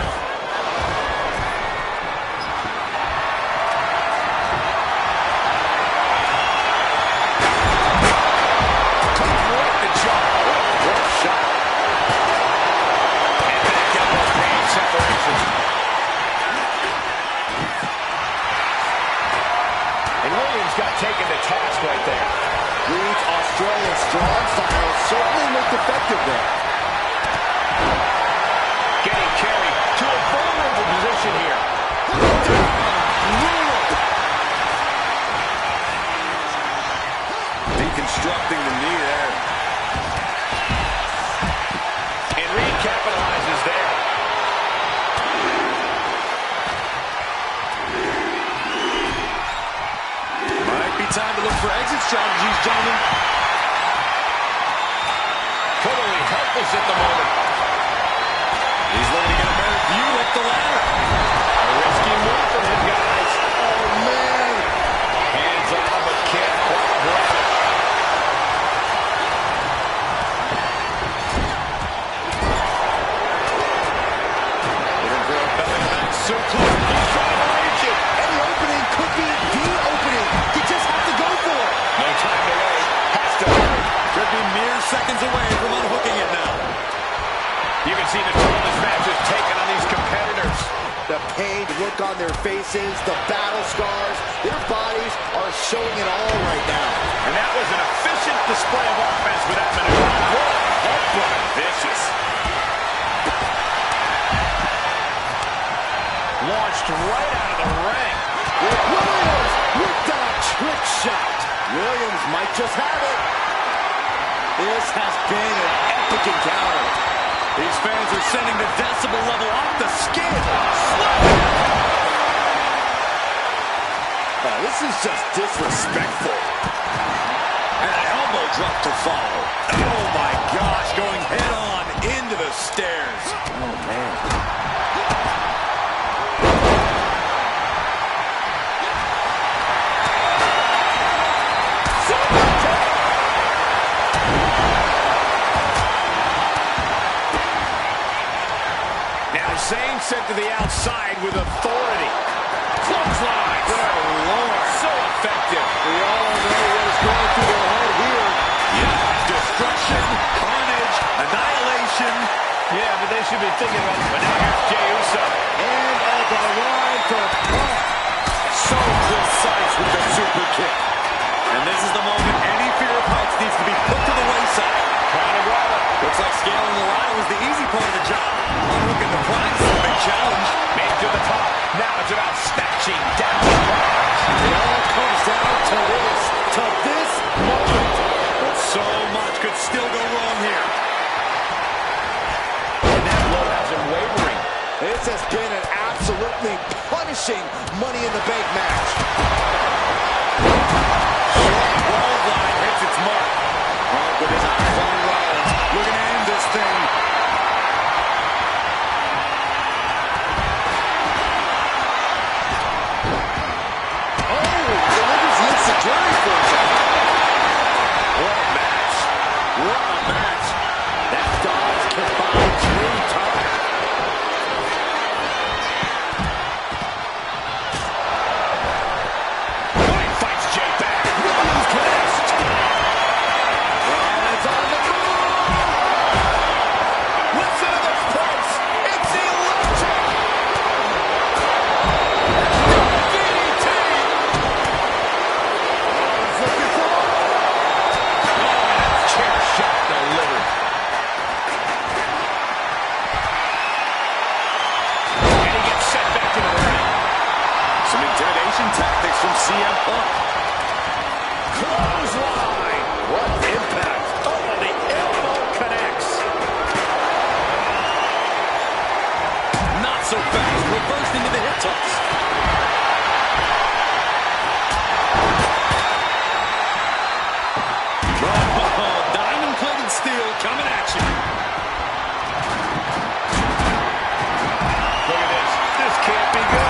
Right the jaw. What a shot. And back elbow pain separation. And Williams got taken to task right there. Reed's Australian strong style certainly looked effective there. Getting carried to a vulnerable position here. Deconstructing the knee there. And Reed capitalizes there. Might be time to look for exit strategies, gentlemen. Totally helpless at the moment. He's looking to get a better view up the ladder. A risky move for him, guys. Oh, man. Hands on, but can't quite grab it. Looking for a belly to back suplex. He's trying to reach it. Any opening could be the opening. You just have to go for it. No time to wait. Has to hurry. Could be mere seconds away from unhooking it now. You can see the toll this match has taken on these competitors. The pained look on their faces, the battle scars, their bodies are showing it all right now. And that was an efficient display of offense with that maneuver. What a heartbreak. looking counter. These fans are sending the decibel level off the skin. Slam! Oh, this is just disrespectful. And an elbow drop to follow. Oh my gosh, going head on into the stairs. Oh, man. Zayn sent to the outside with authority. Clothesline. Good Lord. So effective. We all know what is going through their head here. Yeah, destruction, carnage, annihilation. Yeah, but they should be thinking about it. But now here's Jey Uso. And elbow line for so precise with the super kick. And this is the moment any fear of heights needs to be put to the wayside. Trying to grab it. Looks like scaling the ladder was the easy part of the job. Unhooking the prize is a big challenge. Made it to the top. Now it's about snatching down the prize. It all comes down to this moment. But so much could still go wrong here. And that blow has him wavering. This has been an absolutely punishing Money in the Bank match. Roll line hits its mark. Oh, with his eyes on Rollins. Looking to end this thing. Oh, delivers the insecurity for a second. What a match. What a match. That dog's combined dream time. Boy, fights Jey back. Rollins connects. Rollins on the move. Listen to this place. It's electric. DDT. Rollins looking for Chair shot delivered. And he gets set back in the ring. some intimidation tactics from CM Punk. Clothesline. What impact. Oh, the elbow connects. Not so fast. Reversed into the hip toss. Oh, diamond-plated steel coming at you. Look at this. This can't be good.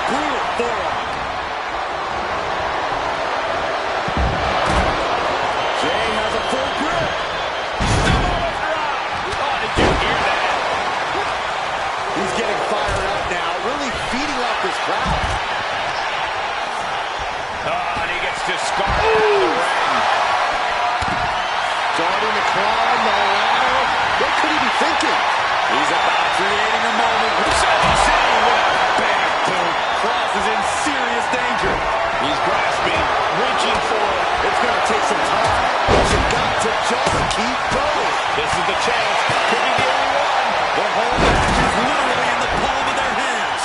Brutal forearm. Jey has a full grip. Oh, did you hear that? He's getting fired up now, really feeding off this crowd. Oh, and he gets discarded out of the ring. Starting to climb the ladder. What could he be thinking? He's about creating a moment. With a big boot. Cross is in serious danger. He's grasping, reaching for it. It's going to take some time, but you got to just keep going. This is the chance. Could be the only one. The whole match is literally in the palm of their hands.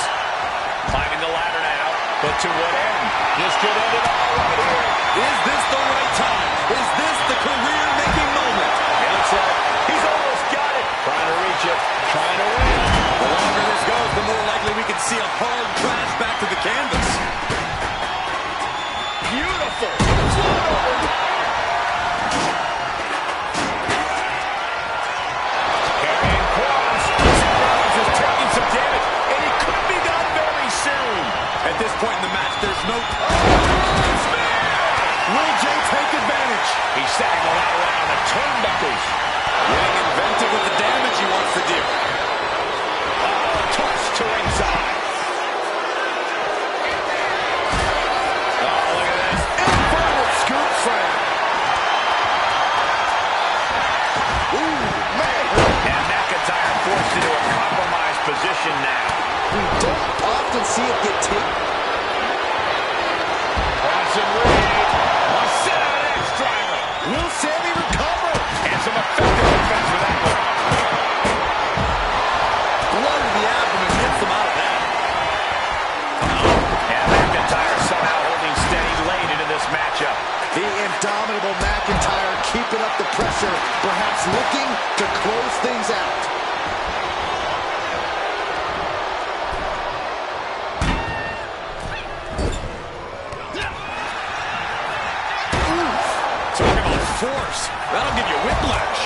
Climbing the ladder now, but to what end? This could end it all right here. Is this the right time? Is this the career-making moment? It looks like he's almost got it. Trying to reach it, trying to win. The longer this goes, the more likely we can see a hard crash back to the canvas. Beautiful. Carrying cross. Rollins is taking some damage, and it could be done very soon. At this point in the match, there's no... Will Jey take advantage? He's setting the ladder around the turnbuckles. Getting inventive with the damage he wants to do. Toss to ringside. Oh, look at this. Inverted scoop slam. Ooh, man. And McIntyre forced into a compromised position now. We don't often see it get taken. Bronson Reed. A sit-out edge driver. Will Sammy recover? And some effective defense for that one. Blood in the abdomen incredible. McIntyre keeping up the pressure, perhaps looking to close things out. Talk about force. That'll give you whiplash.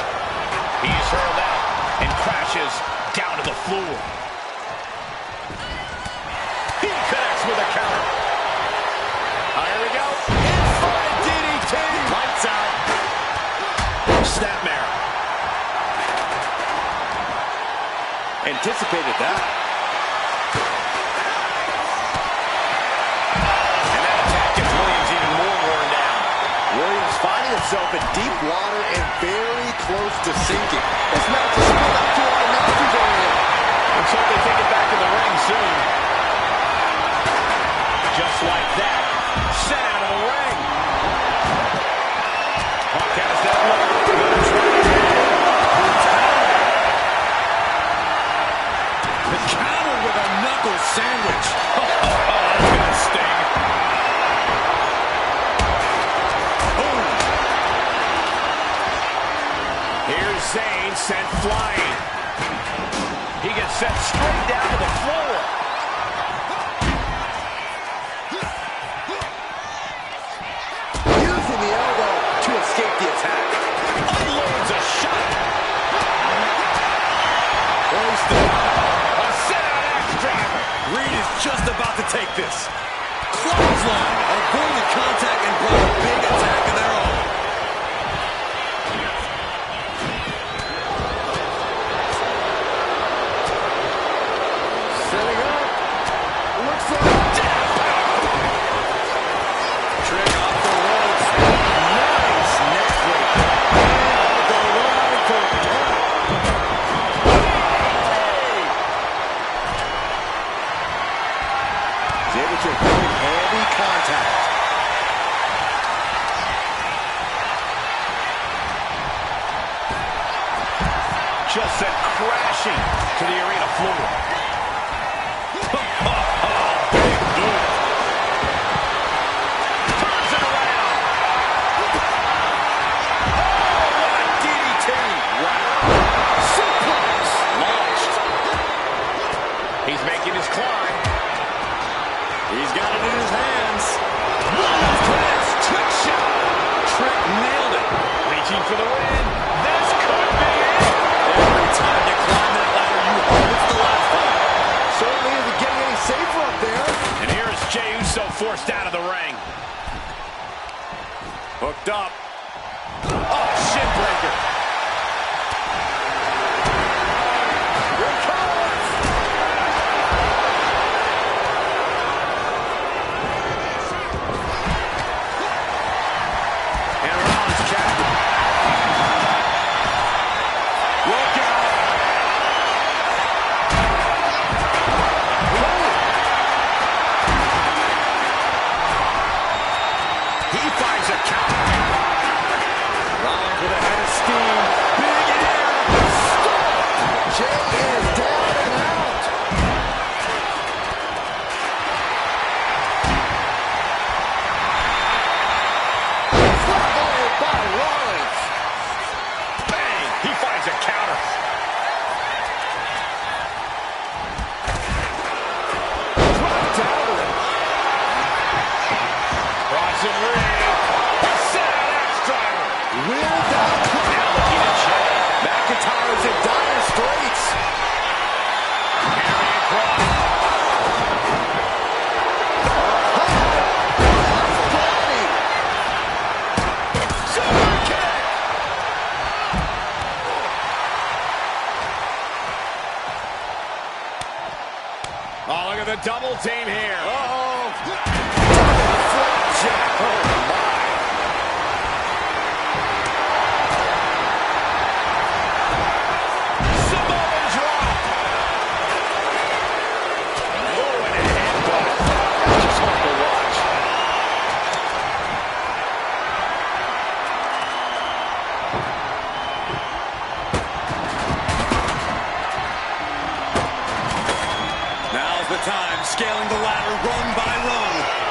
He's hurled out and crashes down to the floor. He connects with a counter. Here we go. Inside DDT. Lights out. Snapmare. Anticipated that. And that attack gets Williams even more worn down. Williams finding himself in deep water and very close to sinking. This match is split up to our matches area. Let's hope they take it back in the ring soon. Just like that. Sent out of the ring. Punk has that look. Goes right ahead. The counter with a knuckle sandwich. Oh, that's gonna sting. Boom. Here's Zayn sent flying. He gets sent straight down to the floor. Using the elbow to escape the attack. Unloads a shot. Hoisted. A sit-out axe driver. Reed is just about to take this. Clothesline. Avoided contact and brought a big attack of their own. Setting up. Looks like Trick off the ropes. Nice neck break. the line for He's able to avoid heavy contact. Just sent crashing to the arena floor. Big boot. Turns it around. Oh, what a DDT. Wow. Suplex. Launched. He's making his climb. He's got it in his hands. Connects. Trick shot. Trick nailed it. Reaching for the win. This could be it. Every time you climb that ladder, you hope it's the last time. Certainly isn't getting any safer up there. And here is Jey Uso forced out of the ring. Hooked up. Oh, shin breaker. Here it comes. And Rollins captain. Look out. He finds a counter. Rollins with a head of steam. Big air. Stop. Jey is down and out. Followed by Rollins. Bang. He finds a counter. Dropped out. Crossing ring. A set-out axe driver. Will down. Now looking at Jey. McIntyre's in dire straits. Carrying Cross. Body. Super kick. Oh, look at the double team here. Uh-oh. Flapjack. Oh, my. Samoan drop. Oh, and a headbutt. That's just hard to watch. Now's the time, scaling the ladder rung by rung.